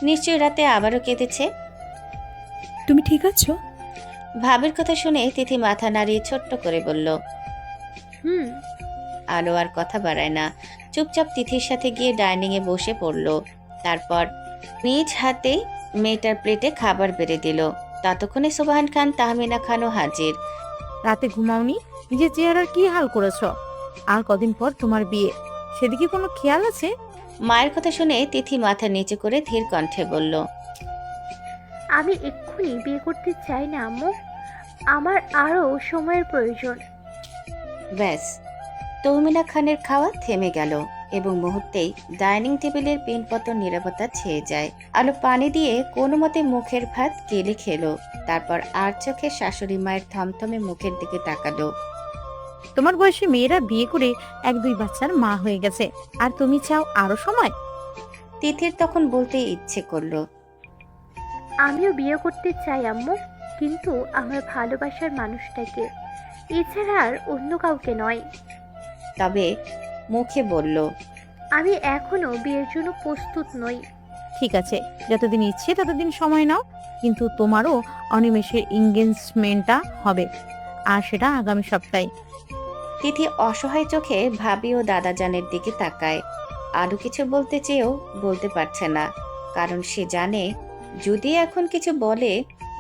নিশ্চয়ই রাতে আবারও কেঁদেছে। তুমি ঠিক আছো? ভাবের কথা শুনে তিথি মাথা নাড়িয়ে ছোট্ট করে বলল, আলো আর কথা বাড়ায় না। চুপচাপ তিথির সাথে গিয়ে ডাইনিংয়ে বসে পড়ল। তারপর নিজ হাতে মেয়েটার প্লেটে খাবার বেড়ে দিল। ততক্ষণে সোবাহান খান, তাহমিনা খানও হাজির। রাতে ঘুমাওনি? নিজের চেহারার কি হাল করেছো? আর কদিন পর তোমার বিয়ে, সেদিকে কোনো খেয়াল আছে? মায়ের কথা শুনে তিথি মাথা নিচু করে ধীর কণ্ঠে বলল, আমি এক্ষুনি বিয়ে করতে চাই না আম্মু, আমার আরও সময়ের প্রয়োজন। ব্যাস, তহমিনা খানের খাওয়া থেমে গেল এবং মুহূর্তেই ডাইনিং টেবিলের পিনপতন নীরবতা ছেয়ে যায়। আলো পানি দিয়ে কোনো মতে মুখের ভাত গেলে খেলো। তারপর আর চোখে শাশুড়ি মায়ের থমথমে মুখের দিকে তাকালো। তোমার বয়সী মেয়েরা বিয়ে করে 1-2 বাচ্চার মা হয়ে গেছে, আর তুমি চাও আরো সময়? তিথির তখন বলতে ইচ্ছে করলো, আমিও বিয়ে করতে চাই আম্মু, কিন্তু আমার ভালোবাসার মানুষটাকে, এছাড়া আর অন্য কাউকে নয়। তবে মুখে বলল, আমি এখনো বিয়ের জন্য প্রস্তুত নই। ঠিক আছে, যতদিন ইচ্ছে ততদিন সময় নাও, কিন্তু তোমারও অনিমেষের এঙ্গেজমেন্টটা হবে, আর সেটা আগামী সপ্তাহে। তিথি অসহায় চোখে ভাবি ও দাদাজানের দিকে তাকায়। আরও কিছু বলতে চেয়েও বলতে পারছে না, কারণ সে জানে যদি এখন কিছু বলে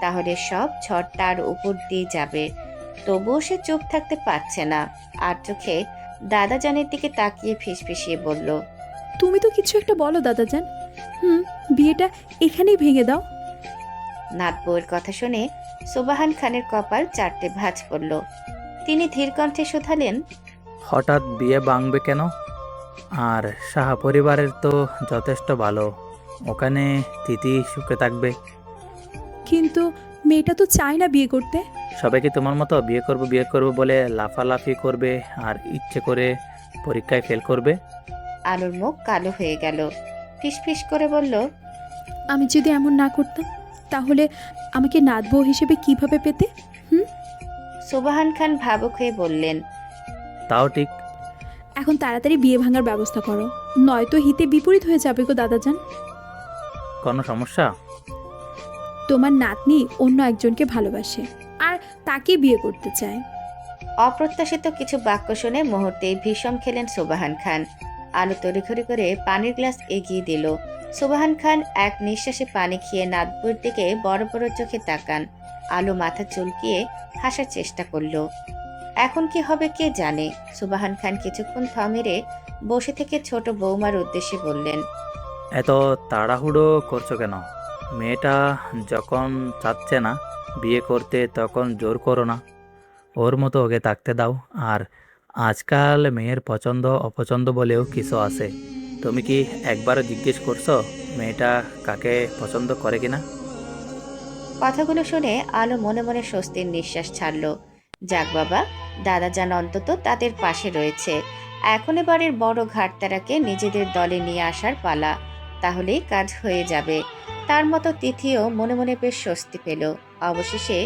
তাহলে সব ঝড় তার উপর দিয়ে যাবে। তবুও সে চুপ থাকতে পারছে না। আর চোখে দাদাজানের দিকে তাকিয়ে ফিসফিসিয়ে বলল, তুমি তো কিছু একটা বলো দাদাজান। বিয়েটা এখানেই ভেঙে দাও। নাত বউয়ের কথা শুনে সুবাহান খানের কপাল চারটে ভাঁজ পড়ল। তিনি ধীর কণ্ঠে শুধালেন, হঠাৎ বিয়ে ভাঙবে কেন? আর সাহা পরিবারের তো যথেষ্ট ভালো, ওখানে তিথি সুখে থাকবে। কিন্তু মেয়েটা তো চায় না বিয়ে করতে। সবাইকে তোমার মতো বিয়ে করবো বলে লাফালাফি করবে আর ইচ্ছে করে পরীক্ষায় ফেল করবে? আলোর মুখ কালো হয়ে গেল। ফিসফিস করে বলল, আমি যদি এমন না করতাম তাহলে আমাকে নাত বউ হিসেবে কিভাবে পেতে? সুবাহান খান ভাবুক হয়ে বললেন, তাও ঠিক। এখন তাড়াতাড়ি বিয়ে ভাঙার ব্যবস্থা করো, নয়তো হিতে বিপরীত হয়ে যাবে গো দাদাজান। কোনো সমস্যা? তোমার নাতনি অন্য একজনকে ভালোবাসে আর তাকে বিয়ে করতে চায়। অপ্রত্যাশিত কিছু বাক্য শুনে মুহূর্তেই ভীষণ খেলেন সুবাহান খান। আলো তড়িঘড়ি করে পানির গ্লাস এগিয়ে দিল। সুবাহান খান এক নিঃশ্বাসে পানি খেয়ে নাতবুর দিকে বড় বড় চোখে তাকান। আলো মাথা চুলকিয়ে হাসার চেষ্টা করল। এখন কি হবে কে জানে। সুবাহান খান কিছুক্ষণ থমেরে বসে থেকে ছোট বৌমার উদ্দেশ্যে বললেন, এত তাড়াহুড়ো করছো কেন? মেয়েটা যখন চাচ্ছে না বিয়ে করতে তখন জোর করো না, ওর মতো ওকে থাকতে দাও। আর আজকাল মেয়ের পছন্দ অপছন্দ বলেও কিছু আছে। তুমি কি একবারও জিজ্ঞেস করছো মেয়েটা কাকে পছন্দ করে কিনা? কথাগুলো শুনে আলো মনে মনে স্বস্তির নিঃশ্বাস ছাড়ল। যাক বাবা, দাদাজান অন্তত তাদের পাশে রয়েছে। এখন এবারের বড় ঘাটতারাকে নিজেদের দলে নিয়ে আসার পালা, তাহলেই কাজ হয়ে যাবে। তার মতো তিথিও মনে মনে বেশ স্বস্তি পেল। অবশেষে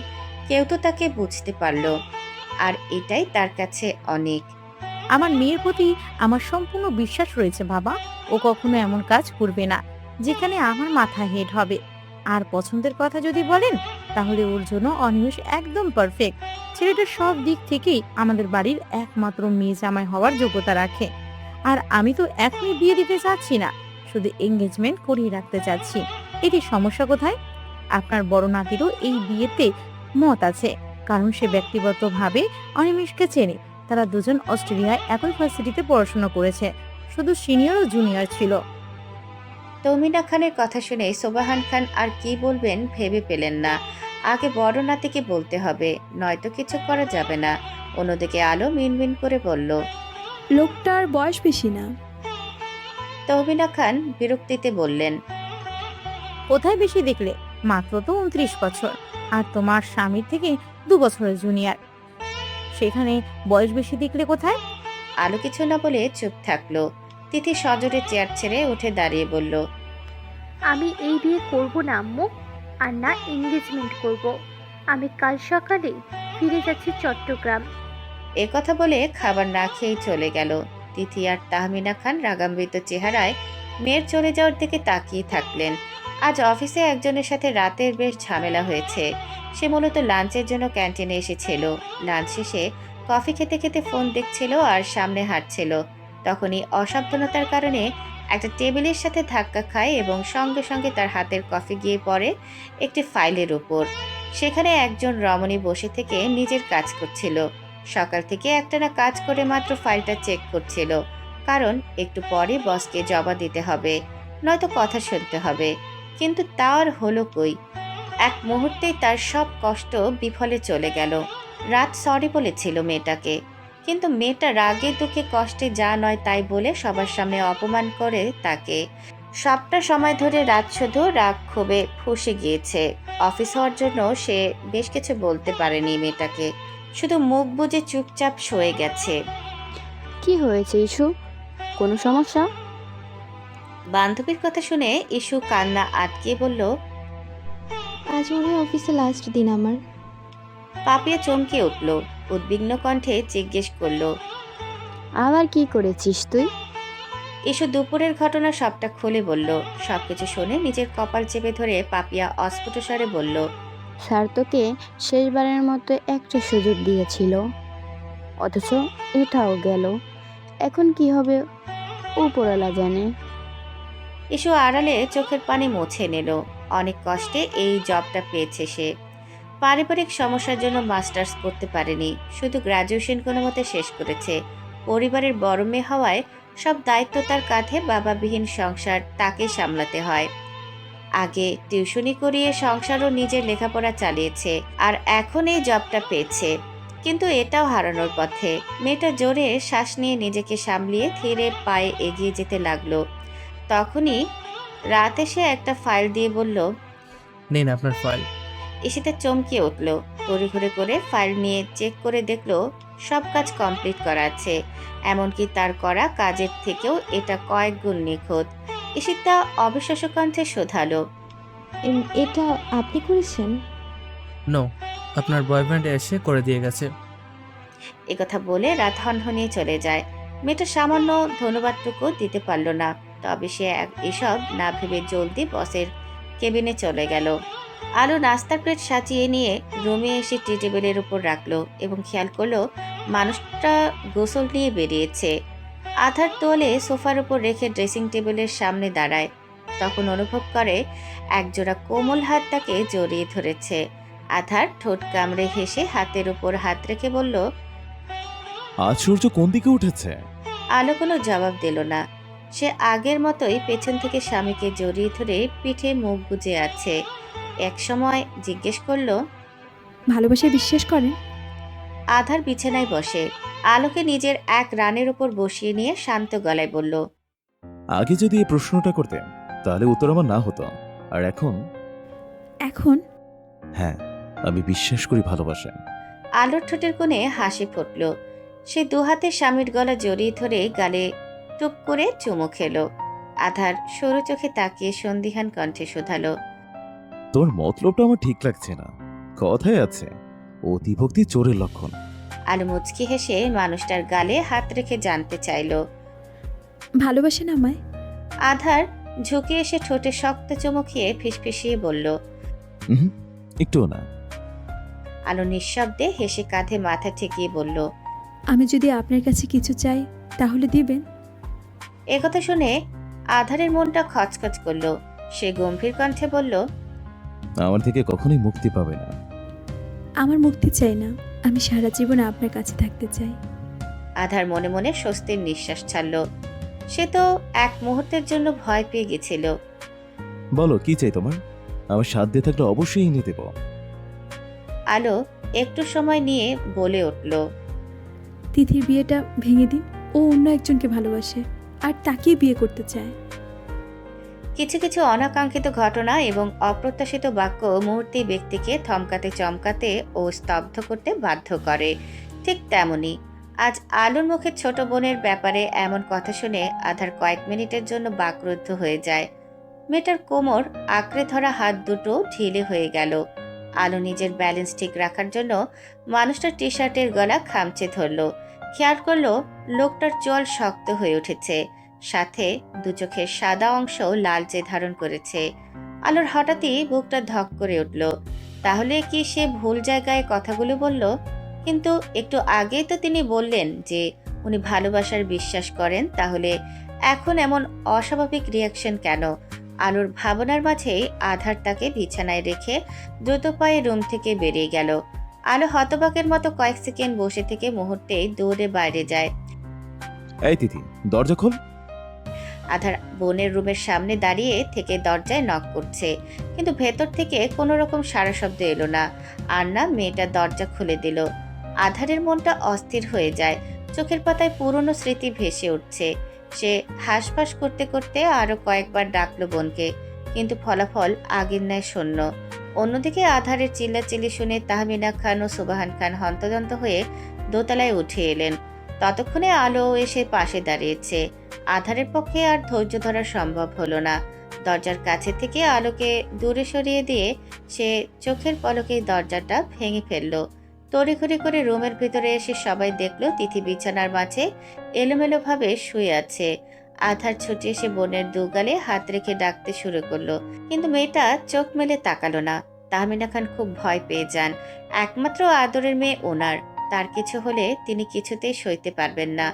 কেউ তো তাকে বুঝতে পারল, আর এটাই তার কাছে অনেক। আমার মেয়ের প্রতি আমার সম্পূর্ণ বিশ্বাস রয়েছে বাবা। ও কখনো এমন কাজ করবে না যেখানে আমার মাথা হেড হবে। আর পছন্দের কথা যদি বলেন, তাহলে ওর জন্য অনিমেষ একদম পারফেক্ট। ছেলেটা সব দিক থেকেই আমাদের বাড়ির একমাত্র মেয়ে জামাই হওয়ার যোগ্যতা রাখে। আর আমি তো এখনই বিয়ে দিতে চাচ্ছি না, শুধু এঙ্গেজমেন্ট করিয়ে রাখতে চাচ্ছি। এটি সমস্যা কোথায়? আপনার বড় নাতিরও এই বিয়েতে মত আছে, কারণ সে ব্যক্তিগতভাবে অনিমেষকে চেনে। তারা দুজন অস্ট্রেলিয়ায় একই ভার্সিটিতে পড়াশোনা করেছে, শুধু সিনিয়র ও জুনিয়র ছিল। তৌমিনা খানের কথা শুনে সোবাহান খান আর কি বলবেন ভেবে পেলেন না। আগে বড় নাতিকে বলতে হবে, নয়তো কিছু করা যাবে না। অন্যদিকে আলো মিনমিন করে বলল, লোকটার বয়স বেশি না। তৌমিনা খান বিরক্তিতে বললেন, কোথায় বেশি দেখলে? মাত্র তো 29 বছর, আর তোমার স্বামীর থেকে 2 বছরের জুনিয়র। সেখানে বয়স বেশি দেখলে কোথায়? আলো কিছু না বলে চুপ থাকলো। তিথি সজোরে চেয়ার ছেড়ে উঠে দাঁড়িয়ে বলল, আমি এই বিয়ে করব না আম্মু, আর না এঙ্গেজমেন্ট করব। আমি কাল সকালে ফিরে যাচ্ছি চট্টগ্রাম। এ কথা বলে খাবার না খেয়েই চলে গেল। তিথি আর তাহমিনা খান রাগান্বিত চেহারায় মেয়ের চলে যাওয়ার দিকে তাকিয়ে থাকলেন। আজ অফিসে একজনের সাথে রাতের বেশ ঝামেলা হয়েছে। সে মূলত লাঞ্চের জন্য ক্যান্টিনে এসেছিল। লাঞ্চ শেষে কফি খেতে খেতে ফোন দেখছিল আর সামনে হাঁটছিল। তখনই অসাবধানতার কারণে একটা টেবিলের সাথে ধাক্কা খায় এবং সঙ্গে সঙ্গে তার হাতের কফি গিয়ে পড়ে একটি ফাইলের উপর। সেখানে একজন রমণী বসে থেকে নিজের কাজ করছিল। সকাল থেকে একটানা কাজ করে মাত্র ফাইলটা চেক করছিল, কারণ একটু পরে বসকে জবাব দিতে হবে, নয়তো কথা শুনতে হবে। কিন্তু তার হলো কই, এক মুহূর্তেই তার সব কষ্ট বিফলে চলে গেল। রাত সরি বলেছিল মেয়েটাকে, কিন্তু মেয়েটা রাগে দুঃখে কষ্টে যা নয় তাই বলে সবার সামনে অপমান করে তাকে। সবটা সময় ধরে রাত শুধু রাগ ক্ষোভে ফুঁসে গিয়েছে। অফিস হওয়ার জন্য সে বেশ কিছু বলতে পারেনি মেয়েটাকে, শুধু মুখ বুজে চুপচাপ শুয়ে গেছে। কি হয়েছে ইস্যু? কোনো সমস্যা? বান্ধবীর কথা শুনে ইস্যু কান্না আটকে বলল, আজ মনে হয় অফিসে লাস্ট দিন আমার। পাপিয়া চমকে উঠল, উদ্বিগ্ন কণ্ঠে জিজ্ঞেস করলো, আবার কি করেছিস তুই? ইস্যু দুপুরের ঘটনা সবটা খুলে বলল। সবকিছু শুনে নিজের কপাল চেপে ধরে পাপিয়া অস্ফুট স্বরে বলল, স্যার তোকে শেষবারের মতো একটা সুযোগ দিয়েছিল, অথচ এটাও গেল। এখন কি হবে উপরওয়ালা জানে। ইস্যু আড়ালে চোখের পানি মুছে নিল। অনেক কষ্টে এই জবটা পেয়েছে সে। পারিবারিক সমস্যার জন্য মাস্টার্স করতে পারেনি, শুধু গ্র্যাজুয়েশন কোনো মতে শেষ করেছে। পরিবারের বড় মেয়ে হওয়ায় সব দায়িত্ব তার কাঁধে। বাবাবিহীন সংসার তাকে সামলাতে হয়। আগে টিউশনি করিয়ে সংসার ও নিজের লেখাপড়া চালিয়েছে, আর এখন এই জবটা পেয়েছে, কিন্তু এটাও হারানোর পথে। মেয়েটা জোরে শ্বাস নিয়ে নিজেকে সামলিয়ে ধীরে পায়ে এগিয়ে যেতে লাগলো। তখনই রাত এসে একটা ফাইল দিয়ে বলল, নিন আপনার ফাইল। ঈশিতা চমকে উঠল। তড়িঘড়ি করে ফাইল নিয়ে চেক করে দেখলো সব কাজ কমপ্লিট করা আছে, এমনকি তার করা কাজের থেকেও এটা কয়েক গুণ নিখুঁত। ঈশিতা অবিশ্বাস্য কণ্ঠে শোধালো, এটা আপনি করেছেন? নো, আপনার বয়ফ্রেন্ড এসে করে দিয়ে গেছে। একথা বলে রাত হনহনিয়ে চলে যায়। মেয়েটা সামান্য ধন্যবাদটুকু দিতে পারল না। তবে সে এসব না ভেবে জলদি বসের কেবিনে চলে গেল। আলো নাস্তার প্লেট সাজিয়ে নিয়ে রুমে এসে টি টেবিলের উপর রাখলো এবং খেয়াল করলো মানুষটা গোসল নিয়ে বেরিয়েছে। আধার তোলে সোফার উপর রেখে ড্রেসিং টেবিলের সামনে দাঁড়ায়। তখন অনুভব করে একজোড়া কোমল হাত তাকে জড়িয়ে ধরেছে। আধার ঠোঁট কামড়ে হেসে হাতের উপর হাত রেখে বলল, আজ সূর্য কোন দিকে উঠেছে? আলো কোনো জবাব দিল না। সে আগের মতোই পেছন থেকে স্বামীকে জড়িয়ে ধরে পিঠে মুখ গুজে আছে। এক সময় জিজ্ঞেস করলো, ভালোবাসায় বিশ্বাস করেন? আধার বিছানায় বসে আলোকে নিজের এক রানের উপর বসিয়ে নিয়ে শান্ত গলায় বলল, আগে যদি এই প্রশ্নটা করতেন তাহলে উত্তর আমার না হতো। আর এখন? এখন হ্যাঁ, আমি বিশ্বাস করি ভালোবাসায়। আলোর ঠোঁটের কোণে হাসি ফুটল। সে দুহাতে স্বামীর গলা জড়িয়ে ধরে গালে টুপ করে চুমু খেলো। আধার সরু চোখে তাকিয়ে সন্দিহান কণ্ঠে শোধালো, তোর মতলবটা আমার ঠিক লাগছে না। কথায় আছে, অতিভক্তি চোরের লক্ষণ। আলো মুচকি হেসে মানুষটার গালে হাত রেখে জানতে চাইল। ভালোবাসেন আমায়? আধার ঝুঁকে এসে ঠোঁটে শক্ত চুমু খেয়ে ফিসফিসিয়ে বলল। একটুও না। আলো নিঃশব্দে হেসে কাঁধে মাথা ঠেকিয়ে বলল, আমি যদি আপনার কাছে কিছু চাই তাহলে দিবেন? একথা শুনে আধারের মনটা খচখচ করলো। সে গম্ভীর কণ্ঠে বলল, আমার থেকে কখনোই মুক্তি পাবে না। আমার মুক্তি চাই না, আমি সারা জীবন আপনার কাছে থাকতে চাই। আধার মনে মনে স্বস্তির নিঃশ্বাস ছাড়ল। সে তো এক মুহূর্তের জন্য ভয় পেয়ে গেছিল। বলো কি চাই তোমার? আমার সাধ্য থাকলে অবশ্যই এনে দেব। আলো একটু সময় নিয়ে বলে উঠল, তিথির বিয়েটা ভেঙে দিন। ও অন্য একজনকে ভালোবাসে আর তাকেই বিয়ে করতে চায়। কিছু কিছু অনাকাঙ্ক্ষিত ঘটনা এবং অপ্রত্যাশিত বাক্য মুহূর্তেই ব্যক্তিকে থমকাতে চমকাতে ও স্তব্ধ করতে বাধ্য করে। ঠিক তেমনি আজ আলোর মুখে ছোট বোনের ব্যাপারে এমন কথা শুনে আধার কয়েক মিনিটের জন্য বাকরুদ্ধ হয়ে যায়। মেয়েটার কোমর আঁকড়ে ধরা হাত দুটো ঢিলে হয়ে গেল। আলো নিজের ব্যালেন্স ঠিক রাখার জন্য মানুষটার টি শার্টের গলা খামচে ধরল। খেয়াল করলো লোকটার চোয়াল শক্ত হয়ে উঠেছে, সাথে দু চোখের সাদা অংশ লালচে ধারণ করেছে। আলোর হঠাৎই বুকটা ধক করে উঠল। তাহলে কি সে ভুল জায়গায় কথাগুলো বলল? কিন্তু একটু আগেই তো তিনি বললেন যে উনি ভালোবাসার বিশ্বাস করেন, তাহলে এখন এমন অস্বাভাবিক রিয়াকশন কেন? আলোর ভাবনার মাঝেই আধার তাকে বিছানায় রেখে দ্রুত পায়ে রুম থেকে বেরিয়ে গেল। আলো হতবাকের মতো কয়েক সেকেন্ড বসে থেকে মুহূর্তেই দৌড়ে বাইরে যায়। এই তিথি, দরজা খোল। আধার বোনের রুমের সামনে দাঁড়িয়ে থেকে দরজায় নক করছে, কিন্তু ভেতর থেকে কোনো রকম সাড়া শব্দ এলো না। আর না মেয়েটা দরজা খুলে দিল। আধারের মনটা অস্থির হয়ে যায়। চোখের পাতায় পুরনো স্মৃতি ভেসে উঠছে। সে হাঁসফাঁস করতে করতে আরো কয়েকবার ডাকলো বোনকে, কিন্তু ফলাফল আগের ন্যায় শূন্য। অন্যদিকে আধারের চিল্লাচিল্লি শুনে তাহমিনা খান ও সুবাহান খান হন্তদন্ত হয়ে দোতলায় উঠে এলেন। ততক্ষণে আলো এসে পাশে দাঁড়িয়েছে। আধারের পক্ষে আর ধৈর্য ধরা সম্ভব হলো না। দরজার কাছে থেকে আলোকে দূরে সরিয়ে দিয়ে সে চোখের পলকেই দরজাটা ভেঙে ফেলল। তড়িঘড়ি করে রুমের ভিতরে এসে সবাই দেখল তিথি বিছানার মাঝে এলোমেলোভাবে শুয়ে আছে। আধার ছুটে এসে বোনের দুগালে হাত রেখে ডাকতে শুরু করলো, কিন্তু মেয়েটা চোখ মেলে তাকালো না। তাহমিনা খান খুব ভয় পেয়ে যান। একমাত্র আদরের মেয়ে ওনার, তার কিছু হলে তিনি কিছুতেই সইতে পারবেন না।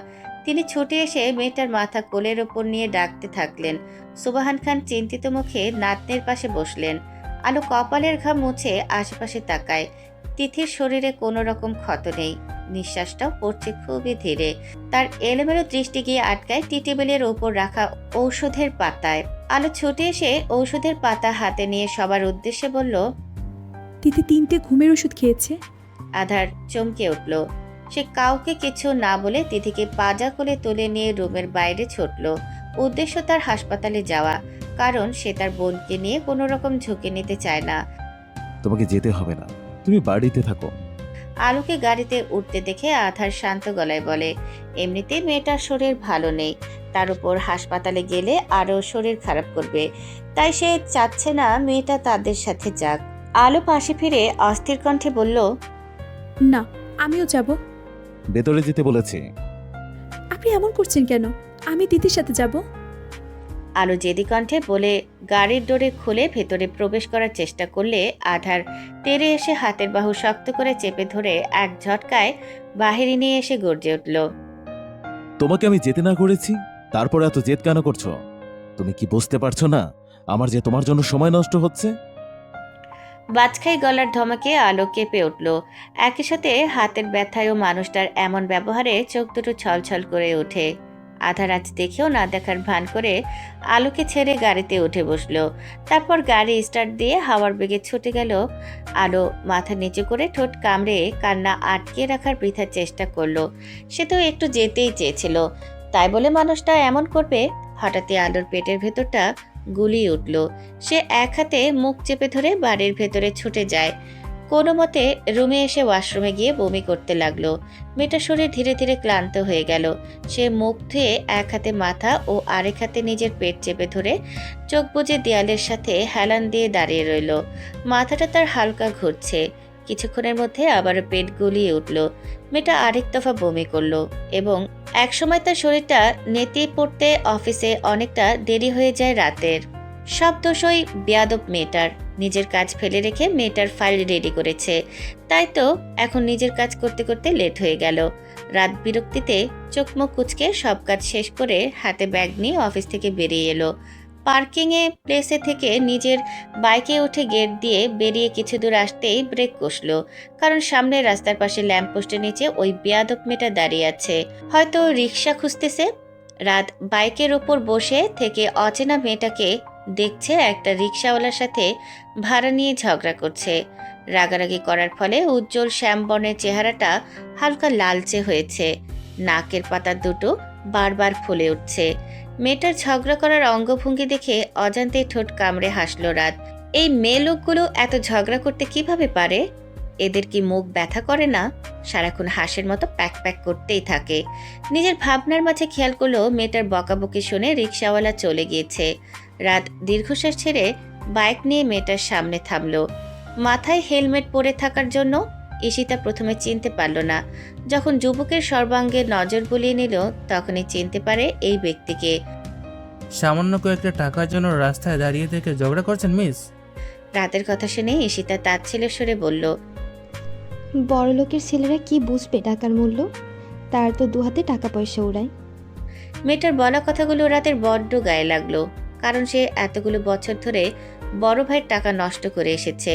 তিনি ছুটে এসে মেয়েটার মাথা কোলের ওপর নিয়ে ডাকতে থাকলেন। সুবাহান খান চিন্তিত মুখে নাতনের পাশে বসলেন। আলো কপালের ঘাম মুছে আশেপাশে তাকায়। তিথির শরীরে কোনো রকম ক্ষত নেই, নিঃশ্বাসটাও পড়ছে খুবই ধীরে। তার এলোমেলো দৃষ্টি গিয়ে আটকায় টি টেবিলের ওপর রাখা ঔষধের পাতায়। আলো ছুটে এসে ঔষধের পাতা হাতে নিয়ে সবার উদ্দেশ্যে বলল। তিথি 3টে ঘুমের ওষুধ খেয়েছে। আধার চমকে উঠল। সে কাউকে কিছু না বলে তিথিকে পাজা করে তুলে নিয়ে রুমের বাইরে ছুটল। উদ্দেশ্য তার হাসপাতালে যাওয়া, কারণ সে তার বোনকে নিয়ে কোনো রকম ঝুঁকি নিতে চায় না। তোমাকে যেতে হবে না, তুমি বাড়িতে থাকো। আলোকে গাড়িতে উঠতে দেখে আধার শান্ত গলায় বলে, এমনিতেই মেয়েটার শরীর ভালো নেই, তার উপর হাসপাতালে গেলে আরও শরীর খারাপ করবে, তাই সে চাচ্ছে না মেয়েটা তাদের সাথে যাক। আলো পাশে ফিরে অস্থির কণ্ঠে বলল, না, আমিও যাব। ভেতরে যেতে বলেছি। আপনি এমন করছেন কেন? আমি তিথির সাথে যাব। আলো জেদি কণ্ঠে বলে গাড়ির ডোরে খুলে ভেতরে প্রবেশ করার চেষ্টা করলে আধার তেড়ে এসে হাতের বাহু শক্ত করে চেপে ধরে এক ঝটকায় বাহিরে নিয়ে এসে গর্জে উঠল। তোমাকে আমি যেতে না করেছি, তারপর এত জেদ কেন করছো? তুমি কি বুঝতে পারছো না আমার যে তোমার জন্য সময় নষ্ট হচ্ছে? বাজখাই গলার ধমকে আলো কেঁপে উঠল। একই সাথে হাতের ব্যথায় ও মানুষটার এমন ব্যবহারে চোখ দুটো ছলছল করে ওঠে। আধার আজ দেখেও না দেখার ভান করে আলোকে ছেড়ে গাড়িতে উঠে বসলো। তারপর গাড়ি স্টার্ট দিয়ে হাওয়ার বেগে ছুটে গেল। আলো মাথা নিচু করে ঠোঁট কামড়ে কান্না আটকে রাখার বৃথা চেষ্টা করলো। সে তো একটু যেতেই চেয়েছিল, তাই বলে মানুষটা এমন করবে? হঠাৎই আলোর পেটের ভেতরটা গুলিয়ে উঠল। সে এক হাতে মুখ চেপে ধরে বাড়ির ভেতরে ছুটে যায়। কোনো মতে রুমে এসে ওয়াশরুমে গিয়ে বমি করতে লাগলো। মেয়েটার শরীর ধীরে ধীরে ক্লান্ত হয়ে গেল। সে মুখ ধুয়ে এক হাতে মাথা ও আরেক হাতে নিজের পেট চেপে ধরে চোখ বুজে দেয়ালের সাথে হেলান দিয়ে দাঁড়িয়ে রইল। মাথাটা তার হালকা ঘুরছে। কিছুক্ষণের মধ্যে আবারও পেট গুলিয়ে উঠল। মেয়েটা আরেক দফা বমি করলো এবং একসময় তার শরীরটা নেতিয়ে পড়তে অফিসে অনেকটা দেরি হয়ে যায় রাতের। সব দোষই বেয়াদব মেয়েটার। নিজের কাজ ফেলে রেখে মেয়েটার ফাইল রেডি করেছে, তাই তো এখন নিজের কাজ করতে করতে লেট হয়ে গেল। রাত বিরক্তিতে চোখ মুখ কুচকে সব কাজ শেষ করে হাতে ব্যাগ নিয়ে অফিস থেকে বেরিয়ে এলো। পার্কিংয়ে প্লেসে থেকে নিজের বাইকে উঠে গেট দিয়ে বেরিয়ে কিছু দূর আসতেই ব্রেক কষলো, কারণ সামনে রাস্তার পাশে ল্যাম্পপোস্টের নিচে ওই বেয়াদব মেয়েটা দাঁড়িয়ে আছে। হয়তো রিক্সা খুঁজতেছে। রাত বাইকের ওপর বসে থেকে অচেনা মেয়েটাকে দেখছে একটা রিক্সাওয়ালার সাথে ভাড়া নিয়ে ঝগড়া করছে। রাগারাগি করার ফলে উজ্জ্বল শ্যামবর্ণের চেহারাটা হালকা লালচে হয়েছে। নাকের পাতা দুটো বারবার ফুলে উঠছে। মেয়েটার ঝগড়া করার অঙ্গভঙ্গি দেখে অজান্তে ঠোঁট কামড়ে হাসলো রাত। এই মেয়ে লোকগুলো এত ঝগড়া করতে কিভাবে পারে? এদের কি মুখ ব্যথা করে না? সারাক্ষণ হাঁসের মতো প্যাক প্যাক করতেই থাকে। নিজের ভাবনার মাঝে খেয়াল করলো মেয়েটার বকাবকি শুনে রিক্সাওয়ালা চলে গিয়েছে। রাত দীর্ঘশ্বাস ছেড়ে বাইক নিয়ে মেয়েটার সামনে থামলো। মাথায় হেলমেট পরে থাকার জন্য ঈশিতা প্রথমে চিনতে পারল না। যখন যুবকের সর্বাঙ্গে নজর বুলিয়ে নিল তখনই চিনতে পারে এই ব্যক্তিকে। সামান্য কয়েকটা টাকার জন্য রাস্তায় দাঁড়িয়ে থেকে ঝগড়া করছেন মিস? রাতের কথা শুনে ঈশিতা তাচ্ছিল্যের সুরে বলল, বড়লোকের ছেলেরা কি বুঝবে টাকার মূল্য? তার তো দুহাতে টাকা পয়সা উড়ায়। মেয়েটার বলা কথাগুলো রাতের বড্ড গায়ে লাগলো, কারণ সে এতগুলো বছর ধরে বড় ভাইয়ের টাকা নষ্ট করে এসেছে।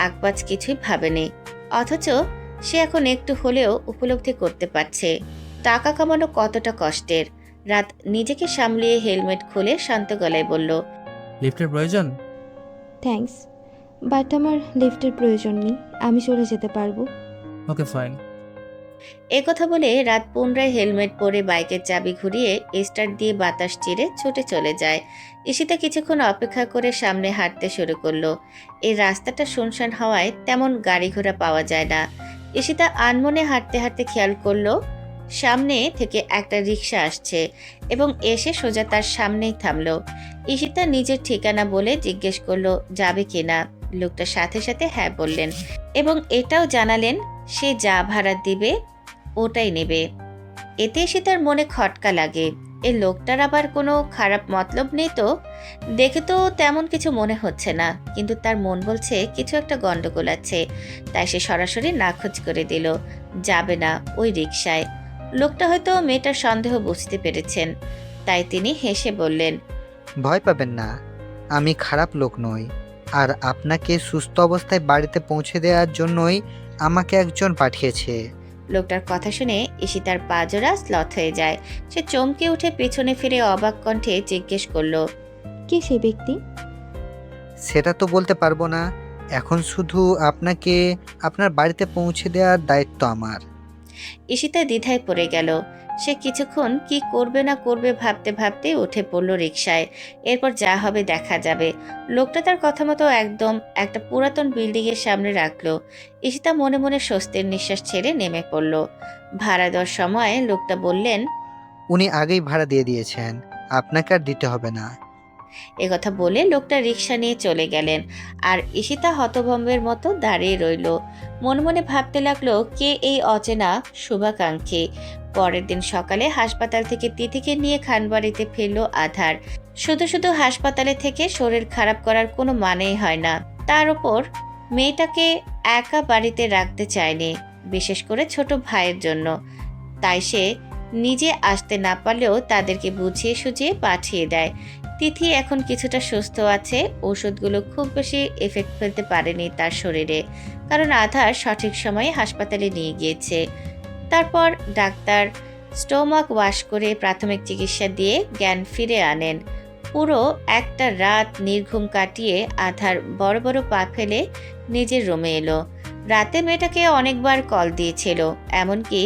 আকবাজ কিছুই ভাবেনি, অথচ সে এখন একটু হলেও উপলব্ধি করতে পারছে টাকা কামানো কতটা কষ্টের। রাত নিজেকে সামলিয়ে হেলমেট খুলে শান্ত গলায় বলল, লিফটের প্রয়োজন? থ্যাঙ্কস, বাট আমার লিফটের প্রয়োজন নেই, আমি চলে যেতে পারবো। Okay fine. একথা বলে রাত পুনরায় হেলমেট পরে বাইকের চাবি ঘুরিয়ে স্টার্ট দিয়ে বাতাস চিরে ছুটে চলে যায়। ঈশিতা কিছুক্ষণ অপেক্ষা করে সামনে হাঁটতে শুরু করলো। এই রাস্তাটা শুনশান হওয়ায় তেমন গাড়ি ঘোড়া পাওয়া যায় না। ঈশিতা আনমনে হাঁটতে হাঁটতে খেয়াল করলো সামনে থেকে একটা রিক্সা আসছে এবং এসে সোজা তার সামনেই থামলো। ঈশিতা নিজের ঠিকানা বলে জিজ্ঞেস করলো যাবে কিনা। লোকটা সাথে সাথে হ্যাঁ বললেন এবং এটাও জানালেন সে যা ভাড়া দিবে ওটাই নেবে। এতে এসে তার মনে খটকা লাগে। এই লোকটার আবার কোনো খারাপ মতলব নেই তো? দেখে তো তেমন কিছু মনে হচ্ছে না, কিন্তু তার মন বলছে কিছু একটা গন্ডগোল আছে। তাই সে সরাসরি নাখোঁজ করে দিল, যাবে না ওই রিকশায়। লোকটা হয়তো মেয়েটার সন্দেহ বুঝতে পেরেছেন, তাই তিনি হেসে বললেন, ভয় পাবেন না, আমি খারাপ লোক নই। আর আপনাকে সুস্থ অবস্থায় বাড়িতে পৌঁছে দেওয়ার জন্যই আমাকে একজন পাঠিয়েছে। লোকটার কথা শুনে ঈশিতার পাজোড়া স্লথ হয়ে যায়। সে চমকে উঠে পেছনে ফিরে অবাক কণ্ঠে জিজ্ঞেস করলো, কে সেই ব্যক্তি? সেটা তো বলতে পারবো না। এখন শুধু আপনাকে আপনার বাড়িতে পৌঁছে দেওয়ার দায়িত্ব আমার। ঈশিতা দ্বিধায় পড়ে গেল। সে কিছুক্ষণ কি করবে না করবে ভাবতে ভাবতে উঠে পড়ল রিকশায়। এরপর যা হবে দেখা যাবে। লোকটা তার কথা মতো একদম একটা পুরাতন বিল্ডিং এর সামনে রাখলো। ঈশিতা মনে মনে স্বস্তির নিঃশ্বাস ছেড়ে নেমে পড়ল। ভাড়া দেওয়ার সময় লোকটা বললেন, উনি আগেই ভাড়া দিয়ে দিয়েছেন, আপনাকে আর দিতে হবে না। একথা বলে লোকটা রিকশা নিয়ে চলে গেলেন। আর ঈশিতা হতভম্বের মতো দাঁড়িয়ে রইল। মনে মনে ভাবতে লাগলো কে এই অচেনা শুভাকাঙ্ক্ষী। পরের দিন সকালে হাসপাতাল থেকে তিথিকে নিয়ে খানবাড়িতে ফিরল আধার। শুধু শুধু হাসপাতালে থেকে শরীর খারাপ করার কোনো মানেই হয় না। তার উপর মেয়েটাকে একা বাড়িতে রাখতে চায়নি, বিশেষ করে ছোট ভাইয়ের জন্য। তাই সে নিজে আসতে না পারলেও তাদেরকে বুঝিয়ে সুঝিয়ে পাঠিয়ে দেয়। তিথি এখন কিছুটা সুস্থ আছে। ওষুধগুলো খুব বেশি এফেক্ট ফেলতে পারেনি তার শরীরে, কারণ আধার সঠিক সময়ে হাসপাতালে নিয়ে গিয়েছে। তারপর ডাক্তার স্টোমাক ওয়াশ করে প্রাথমিক চিকিৎসা দিয়ে জ্ঞান ফিরে আনেন। পুরো একটা রাত নির্ঘুম কাটিয়ে আধার বড় বড় পা ফেলে নিজের রুমে এলো। রাতে মেয়েটাকে অনেকবার কল দিয়েছিল, এমনকি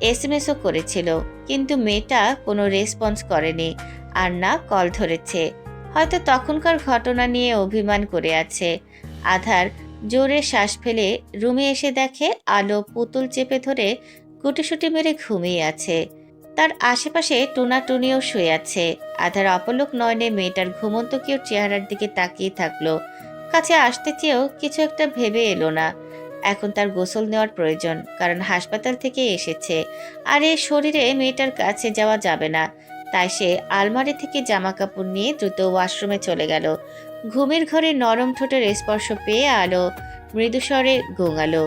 এসএমএসও করেছিল, কিন্তু মেয়েটা কোনো রেসপন্স করেনি আর না কল ধরেছে। হয়তো তখনকার ঘটনা নিয়ে অভিমান করে আছে। আধার জোরে শ্বাস ফেলে রুমে এসে দেখে আলো পুতুল চেপে ধরে গুটিসুটি মেরে ঘুমিয়ে আছে। তার আশেপাশে টুনাটুনিও শুয়ে আছে। আধার অপলক নয়নে মেয়েটার ঘুমন্ত কেউ চেহারার দিকে তাকিয়ে থাকলো। কাছে আসতে চেয়েও কিছু একটা ভেবে এলো না। এখন তার গোসল নেওয়ার প্রয়োজন, কারণ হাসপাতাল থেকে এসেছে আর এই শরীরে মেয়েটার কাছে যাওয়া যাবে না। তাই সে আলমারি থেকে জামা কাপড় নিয়ে দ্রুত ওয়াশরুমে চলে গেল। ঘুমের ঘরে নরম ঠোঁটের স্পর্শ পেয়ে আলো মৃদুস্বরে গোঙালো।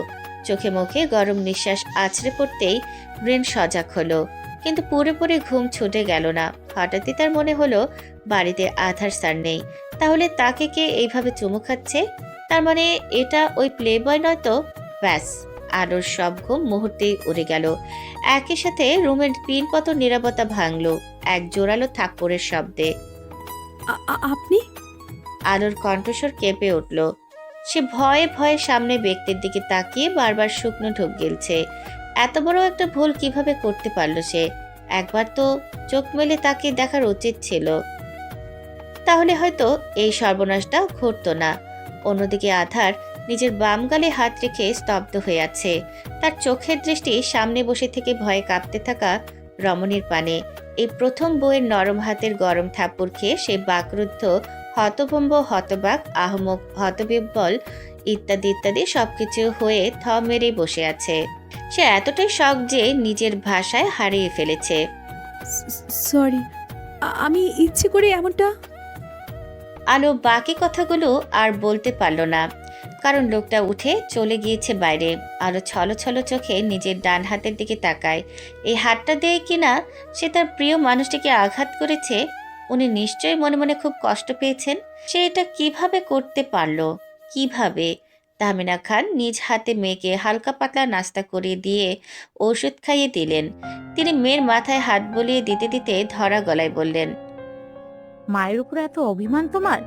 চোখে মুখে গরম নিঃশ্বাস আছড়ে পড়তেই ব্রেন সজাগ হলো, কিন্তু পুরোপুরি ঘুম ছুটে গেল না। হঠাৎই তার মনে হলো বাড়িতে আধার স্যার নেই, তাহলে তাকে কে এইভাবে চুমু খাচ্ছে? তার মানে এটা ওই প্লে বয় নয়তো? ব্যাস, আলোর সব ঘুম মুহূর্তেই উড়ে গেল। একই সাথে রুমের পিনপত নীরবতা ভাঙল এক জোরালো থাপ্পড়ের শব্দে। আপনি? আলোর কণ্ঠস্বর কেঁপে উঠল। সে ভয়ে ভয়ে সামনে ব্যক্তির দিকে তাকিয়ে বারবার শুকনো ঢোক গিলছে। এত বড় একটা ভুল কিভাবে করতে পারল সে? একবার তো চোখ মেলে তাকিয়ে দেখার উচিত ছিল, তাহলে হয়তো এই সর্বনাশটা ঘটতো না। অন্যদিকে আধার নিজের বাম গালে হাত রেখে স্তব্ধ হয়ে আছে। তার চোখের দৃষ্টি সামনে বসে থেকে ভয়ে কাঁপতে থাকা রমণীর পানে। এই প্রথম বউয়ের নরম হাতের গরম থাপ্পড় খেয়ে সে বাকরুদ্ধ, হতভম্ব, হতবাক, আহমক, হতবিহ্বল ইত্যাদি ইত্যাদি সবকিছু হয়ে থ মেরেই বসে আছে। সে এতটাই শক যে নিজের ভাষায় হারিয়ে ফেলেছে। সরি, আমি ইচ্ছে করে এমনটা। আলো বাকি কথাগুলো আর বলতে পারল না, কারণ লোকটা উঠে চলে গিয়েছে বাইরে। আলো ছলো ছলো চোখে নিজের ডান হাতের দিকে তাকায়। এই হাতটা দিয়ে কিনা সে তার প্রিয় মানুষটিকে আঘাত করেছে। উনি নিশ্চয়ই মনে মনে খুব কষ্ট পেয়েছেন। সে এটা কিভাবে করতে পারলো? কিভাবে? তাহমিনা খান নিজ হাতে মেয়েকে হালকা পাতলা নাস্তা করিয়ে দিয়ে ওষুধ খাইয়ে দিলেন। তিনি মেয়ের মাথায় হাত বুলিয়ে দিতে দিতে ধরা গলায় বললেন, মায়ের উপর এত অভিমান তোমার?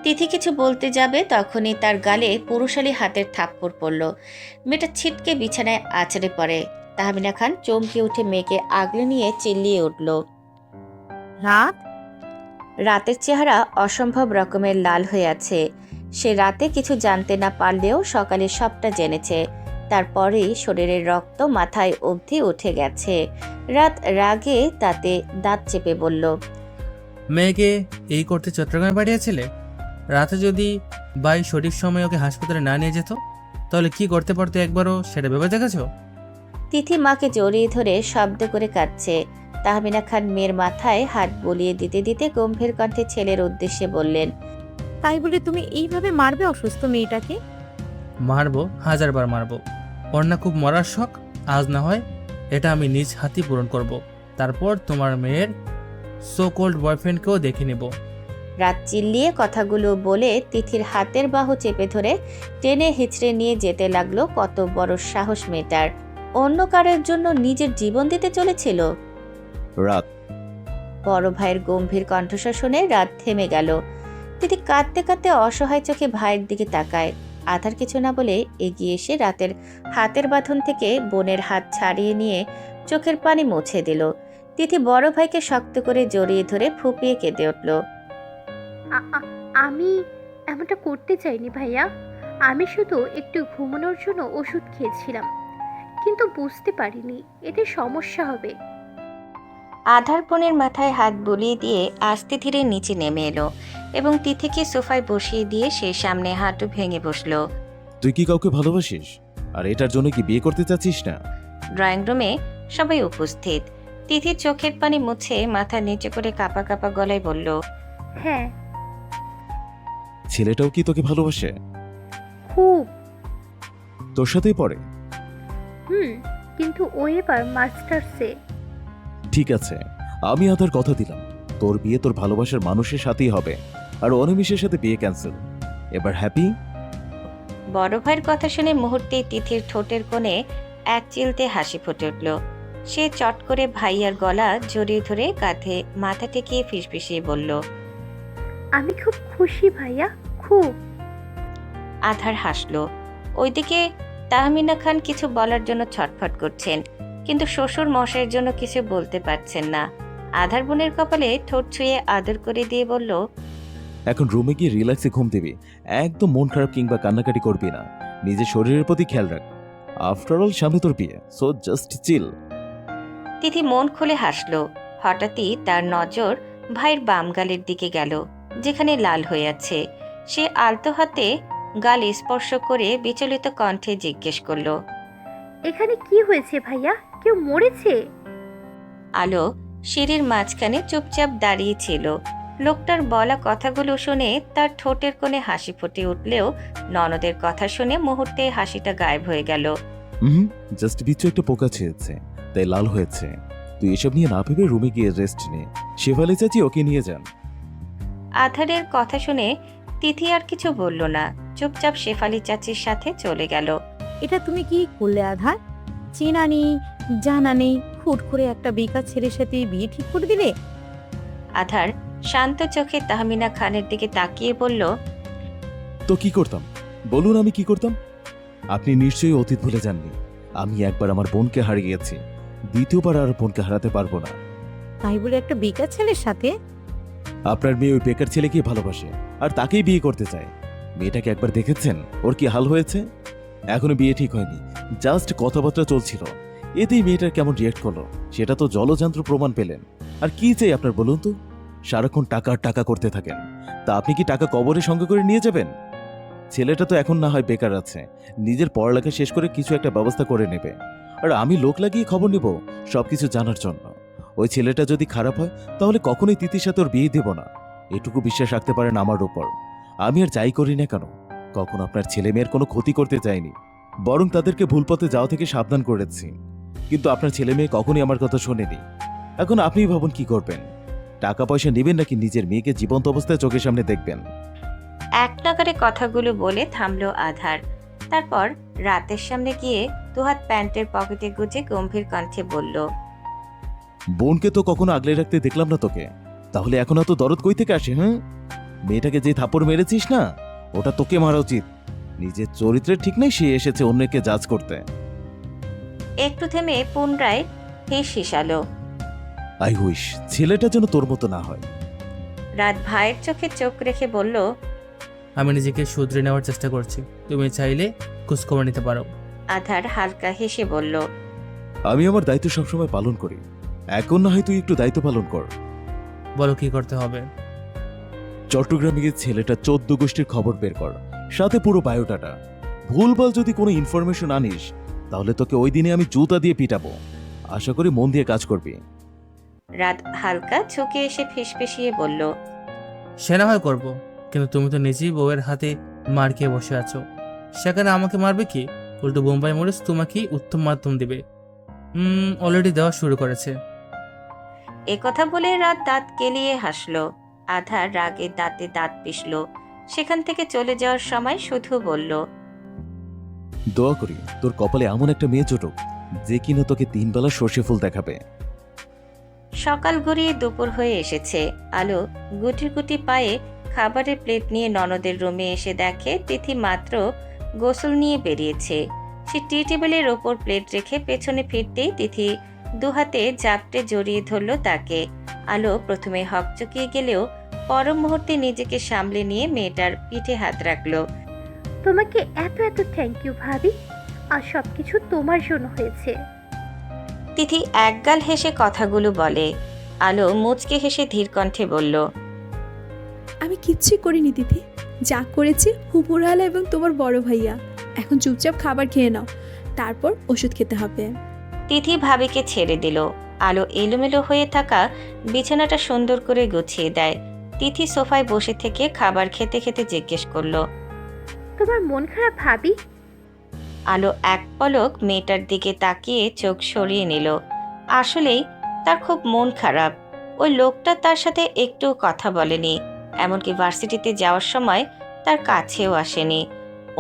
তিথি কিছু বলতে যাবে তখনই তার গালে পুরুষালী হাতের থাপ্পড় পড়ল। মেয়েটা ছিটকে বিছানায় আছড়ে পড়ে। তাহমিনা খান চমকে উঠে মেয়েকে আগলে নিয়ে চিল্লিয়ে উঠল। রাতের চেহারা অসম্ভব রকমের লাল হয়ে আছে। সে রাতে কিছু জানতে না পারলেও সকালে সবটা জেনেছে। তারপরেই শরীরের রক্ত মাথায় অবধি উঠে গেছে। রাত রাগে তাতে দাঁত চেপে বলল, মেয়েকে এই করতে চট্টগ্রামে পাঠিয়েছিলে? রাতে যদি বাই সঠিক সময় ওকে হাসপাতালে না নিয়ে যেত, তাহলে কি করতে পারতো একবারও সেটা ভেবে দেখেছো? তিথি মাকে জড়িয়ে ধরে শব্দ করে কাঁদছে। তাহমিনা খান মেয়ের মাথায় হাত বুলিয়ে দিতে দিতে গম্ভীর কণ্ঠে ছেলের উদ্দেশ্যে বললেন, তাই বলে তুমি এইভাবে মারবে অসুস্থ মেয়েটাকে? মারবো, 1000 বার মারবো। ওর না খুব মরার শখ, আজ না হয় এটা আমি নিজ হাতে পূরণ করব। তারপর তোমার মেয়ের সো কল্ড বয়ফ্রেন্ডকেও দেখে নেব। রাত চিল্লিয়ে কথাগুলো বলে তিথির হাতের বাহু চেপে ধরে টেনে হিচড়ে নিয়ে যেতে লাগলো। কত বড় সাহস মেয়েটার! অন্য কারোর জন্য নিজের জীবন দিতে চলেছিল। রাত বড় ভাইয়ের গম্ভীর কণ্ঠস্বর শুনে রাত থেমে গেল। তিথি কাঁদতে কাঁদতে অসহায় চোখে ভাইয়ের দিকে তাকায়। আধার কিছু না বলে এগিয়ে এসে রাতের হাতের বাঁধন থেকে বোনের হাত ছাড়িয়ে নিয়ে চোখের পানি মুছে দিল। তিথি বড় ভাইকে শক্ত করে জড়িয়ে ধরে ফুপিয়ে কেঁদে উঠল। আমি এমনটা করতে চাইনি ভাইয়া। আমি শুধু একটু ঘুমানোর জন্য ওষুধ খেয়েছিলাম, কিন্তু বুঝতে পারিনি এতে সমস্যা হবে। আধার বোনের মাথায় হাত বুলিয়ে দিয়ে আস্তে ধীরে নিচে নেমে এলো এবং তিথিকে সোফায় বসিয়ে দিয়ে সে সামনে হাঁটু ভেঙে বসলো। তুই কি কাউকে ভালোবাসিস? আর এটার জন্য কি বিয়ে করতে চাচ্ছিস না? ড্রয়িং রুমে সবাই উপস্থিত। তিথির চোখের পানি মুছে মাথা নিচে করে কাঁপা কাঁপা গলায় বলল, হ্যাঁ। ছেলেটাও কি তোকে ভালোবাসে? খুব। তোর সাথেই পড়ে? কিন্তু ও এবার মাস্টার্সে। ঠিক আছে, আমি আধার কথা দিলাম, তোর বিয়ে তোর ভালোবাসার মানুষের সাথেই হবে, আর অনিমিষের সাথে বিয়ে ক্যান্সেল। এবার হ্যাপি? বড় ভাইয়ের কথা শুনে মুহূর্তেই তিথির ঠোঁটের কোণে এক চিলতে হাসি ফুটে উঠল। সে চট করে ভাইয়ার গলা জড়িয়ে ধরে কাঁধে মাথা টেকিয়ে ফিসফিসিয়ে বলল, আমি খুব খুশি ভাইয়া, খুব। আধার হাসল। ওইদিকে তাহমিনা খান কিছু বলার জন্য ছটফট করছেন, কিন্তু শ্বশুর মশাইয়ের জন্য কিছু বলতে পারছেন না। আধার বোনের কপালে ঠোঁট ছুঁয়ে আদর করে দিয়ে বলল, এখন রুমে গিয়ে রিল্যাক্সে ঘুম দিবি, একদম মন খারাপ কিংবা কান্নাকাটি করবি না। নিজের শরীরের প্রতি খেয়াল রাখ, আফটার অল সামনে তোর বিয়ে, সো জাস্ট চিল। তিথি মন খুলে হাসল। হঠাৎই তার নজর ভাইয়ের বাম গালের দিকে গেল, যেখানে লাল হয়ে আছে। সে আলতো হাতে গাল স্পর্শ করে বিচলিত কণ্ঠে জিজ্ঞেস করল, এখানে কি হয়েছে ভাইয়া? কেউ মরেছে? আলো সিঁড়ির মাঝখানে চুপচাপ দাঁড়িয়ে ছিল। লোকটার বলা কথাগুলো শুনে তার ঠোঁটের কোণে হাসি ফুটে উঠলেও ননদের কথা শুনে মুহূর্তে হাসিটা গায়েব হয়ে গেল। জাস্ট বিচু একটা পোকা ছেয়েছে, তাই লাল হয়েছে। তুই এসব নিয়ে না ভেবে রুমে গিয়ে রেস্ট নে। শেফালি চাচি ওকে নিয়ে যান। আধারের কথা শুনে তিথি আর কিছু বলল না, চুপচাপ শেফালি চাচির সাথে চলে গেল। এটা তুমি কি করলে আধার? চেনা নেই, জানা নেই, হুট করে একটা বেকার ছেলের সাথে বিয়ে ঠিক করে দিলে। আধার শান্ত চোখে তাহমিনা খানের দিকে তাকিয়ে বলল, তো কি করতাম বলুন? আমি কি করতাম? আপনি নিশ্চয়ই অতীত ভুলে যাননি। আমি একবার আমার বোনকে হারিয়েছি, দ্বিতীয়বার আর বোনকে হারাতে পারবো না। তাই বলে একটা বেকার ছেলের সাথে? আপনার মেয়ে ওই বেকার ছেলেকে ভালোবাসে আর তাকেই বিয়ে করতে চায়। মেয়েটাকে একবার দেখেছেন ওর কি হাল হয়েছে? এখনো বিয়ে ঠিক হয়নি, জাস্ট কথাবার্তা চলছিল। এতেই মেয়েটার কেমন রিয়েক্ট করলো সেটা তো জলযন্ত্র প্রমাণ পেলেন। আর কি চাই আপনার বলুন তো? সারাক্ষণ টাকা আর টাকা করতে থাকেন, তা আপনি কি টাকা কবরে সঙ্গে করে নিয়ে যাবেন? ছেলেটা তো এখন না হয় বেকার আছে, নিজের পড়ালেখা শেষ করে কিছু একটা ব্যবস্থা করে নেবে। আর আমি লোক লাগিয়ে খবর নেব সবকিছু জানার জন্য। ওই ছেলেটা যদি খারাপ হয় তাহলে কখনোই তিথির সাথে ওর বিয়ে দেব না। এটুকু বিশ্বাস রাখতে পারেন আমার উপর। আমি আর যাই করি না কেন, কখনো আপনার ছেলে মেয়ের কোনো ক্ষতি করতে চাইনি, বরং তাদেরকে ভুল পথে যাওয়া থেকে সাবধান করেছি। কিন্তু আপনার ছেলে মেয়ে কখনই আমার কথা শোনেনি। এখন আপনিই ভাবুন কি করবেন। টাকা পয়সা নেবেন নাকি নিজের মেয়েকে জীবন্ত অবস্থায় চোখের সামনে দেখবেন? এক নাগারে কথাগুলো বলে থামলো আধার। তারপর রাতের সামনে গিয়ে দুহাত প্যান্টের পকেটে গুজে গম্ভীর কণ্ঠে বলল, বোনকে তো কখনো আগলে রাখতে দেখলাম না তোকে, তাহলে এখন এত দরদ কই থেকে আসে? হ্যাঁ, মেয়েটাকে যে থাপ্পড় মেরেছিস না, ওটা তোকে মারা উচিত। নিজের চরিত্রের ঠিক নেই, সে এসেছে অন্যকে জাজ করতে। একটু থেমে পুনরায় হেস হিসালো। আই উইশ ছেলেটা যেন তোর মতো না হয়। রাত ভাইয়ের চোখে চোখ রেখে বলল, আমি নিজেকে শুধরে নেওয়ার চেষ্টা করছি, তুমি চাইলে খোঁজখবর নিতে পারো। আধার হালকা হেসে বলল, আমি আমার দায়িত্ব সবসময় পালন করি, এখন না হয় তুই একটু দায়িত্ব পালন কর। বলো কি করতে হবে? চট্টগ্রামে গিয়ে ছেলেটা 14 গোষ্ঠীর খবর বের কর, সাথে পুরো বায়োডাটা। ভুলভাল যদি কোনো ইনফরমেশন আনিস তাহলে তোকে ওই দিনে আমি জুতা দিয়ে পিটাবো। আশা করি মন দিয়ে কাজ করবি। রাত হালকা ঝুঁকে এসে ফিসফিসিয়ে বলল, সে না হয় করবো, কিন্তু তুমি তো নিজেই বউয়ের হাতে মার খেয়ে বসে আছো। সেখানে আমাকে মারবে কি? উল্টো বোম্বাই মরিচ তোমাকেই উত্তম মাধ্যম দিবে। অলরেডি দেওয়া শুরু করেছে। একথা বলে রাত দাঁত কেলিয়ে হাসলো। আধার রাগে দাঁতে দাঁত পিষল। সেখান থেকে চলে যাওয়ার সময় শুধু বলল, দোয়া করি তোর কপালে এমন একটা মেয়ে জুটুক যে কিনা তোকে 3 বেলা সর্ষে ফুল দেখাবে। সকাল গড়িয়ে দুপুর হয়ে এসেছে। আলো গুটি গুটি পায়ে খাবারের প্লেট নিয়ে ননদের রুমে এসে দেখে তিথি মাত্র গোসল নিয়ে বেরিয়েছে। সে টি টেবিলের ওপর প্লেট রেখে পেছনে ফিরতেই তিথি দুহাতে জাপটে জড়িয়ে ধরল তাকে। আলো প্রথমে হকচকিয়ে গেলেও পর মুহূর্তে নিজেকে সামলে নিয়ে মেয়েটার পিঠে হাত রাখল। তোমাকে এত এত থ্যাংক ইউ ভাবি, আর সব কিছু তোমার জন্য হয়েছে। তিথি একগাল হেসে কথাগুলো বলে। আলো মুচকে হেসে ধীর কণ্ঠে বলল, আমি কিচ্ছুই করিনি দিদি, যা করেছি হুপুরহালা এবং তোমার বড় ভাইয়া। এখন চুপচাপ খাবার খেয়ে নাও, তারপর ওষুধ খেতে হবে। তিথি ভাবিকে ছেড়ে দিল। আলো এলোমেলো হয়ে থাকা বিছানাটা সুন্দর করে গুছিয়ে দেয়। তিথি সোফায় বসে থেকে খাবার খেতে খেতে জিজ্ঞেস করলো, তোমার মন খারাপ ভাবি? আলো এক পলক মেয়েটার দিকে তাকিয়ে চোখ সরিয়ে নিল। আসলেই তার খুব মন খারাপ। ওই লোকটা তার সাথে একটু কথা বলেনি, এমনকি ভার্সিটিতে যাওয়ার সময় তার কাছেও আসেনি।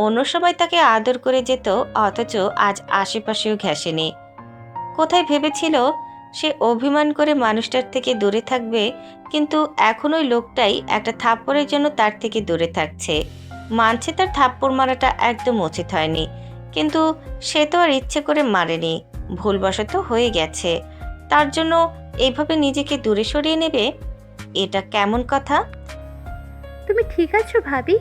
অন্য সময় তাকে আদর করে যেত, অথচ আজ আশেপাশেও ঘেঁষেনি। কোথায় ভেবেছিল সে অভিমান করে মানুষটার থেকে দূরে থাকবে, কিন্তু এখন ওই লোকটাই একটা থাপ্পড়ের জন্য তার থেকে দূরে থাকছে। মানছে তার থাপ্পড় মারাটা একদম উচিত হয়নি, কিন্তু সে তো আর ইচ্ছে করে মারেনি, ভুলবশত হয়ে গেছে। তার জন্য এইভাবে নিজেকে দূরে সরিয়ে নেবে, এটা কেমন কথা? তুমি ঠিক আছো ভাবি?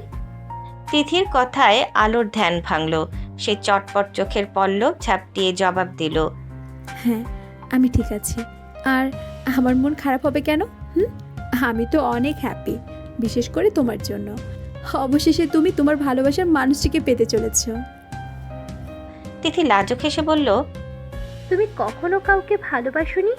তিথির কথায় আলোর ধ্যান ভাঙল। সে চটপট চোখের পল্লব ঝাপটিয়ে জবাব দিল, হ্যাঁ, আমি ঠিক আছি। আর আমার মন খারাপ হবে কেন? আমি তো অনেক হ্যাপি, বিশেষ করে তোমার জন্য। অবশেষে তুমি তোমার ভালোবাসার মানুষটিকে পেতে চলেছ। তিথি লাজুক হেসে বলল, তুমি কখনো কাউকে ভালোবাসোনি?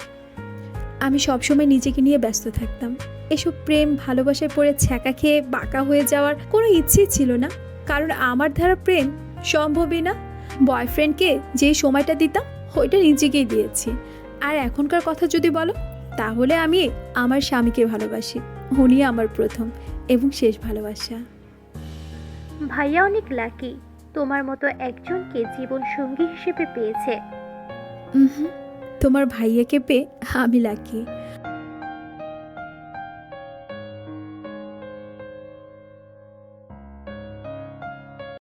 আমি সবসময় নিজেকে নিয়ে ব্যস্ত থাকতাম। এসব প্রেম ভালোবাসায় পড়ে ছ্যাঁকা খেয়ে বাঁকা হয়ে যাওয়ার কোনো ইচ্ছেই ছিল না, কারণ আমার দ্বারা প্রেম সম্ভবই না। বয়ফ্রেন্ডকে যে সময়টা দিতাম ওইটা নিজেকেই দিয়েছি। আর এখনকার কথা যদি বলো, তাহলে আমি আমার স্বামীকে ভালোবাসি। উনি আমার প্রথম এবং শেষ ভালোবাসা। ভাইয়া অনেক লাকি, তোমার মতো একজনকে জীবন সঙ্গী হিসেবে পেয়েছে। তোমার ভাইয়াকে পেয়ে আমি লাকি।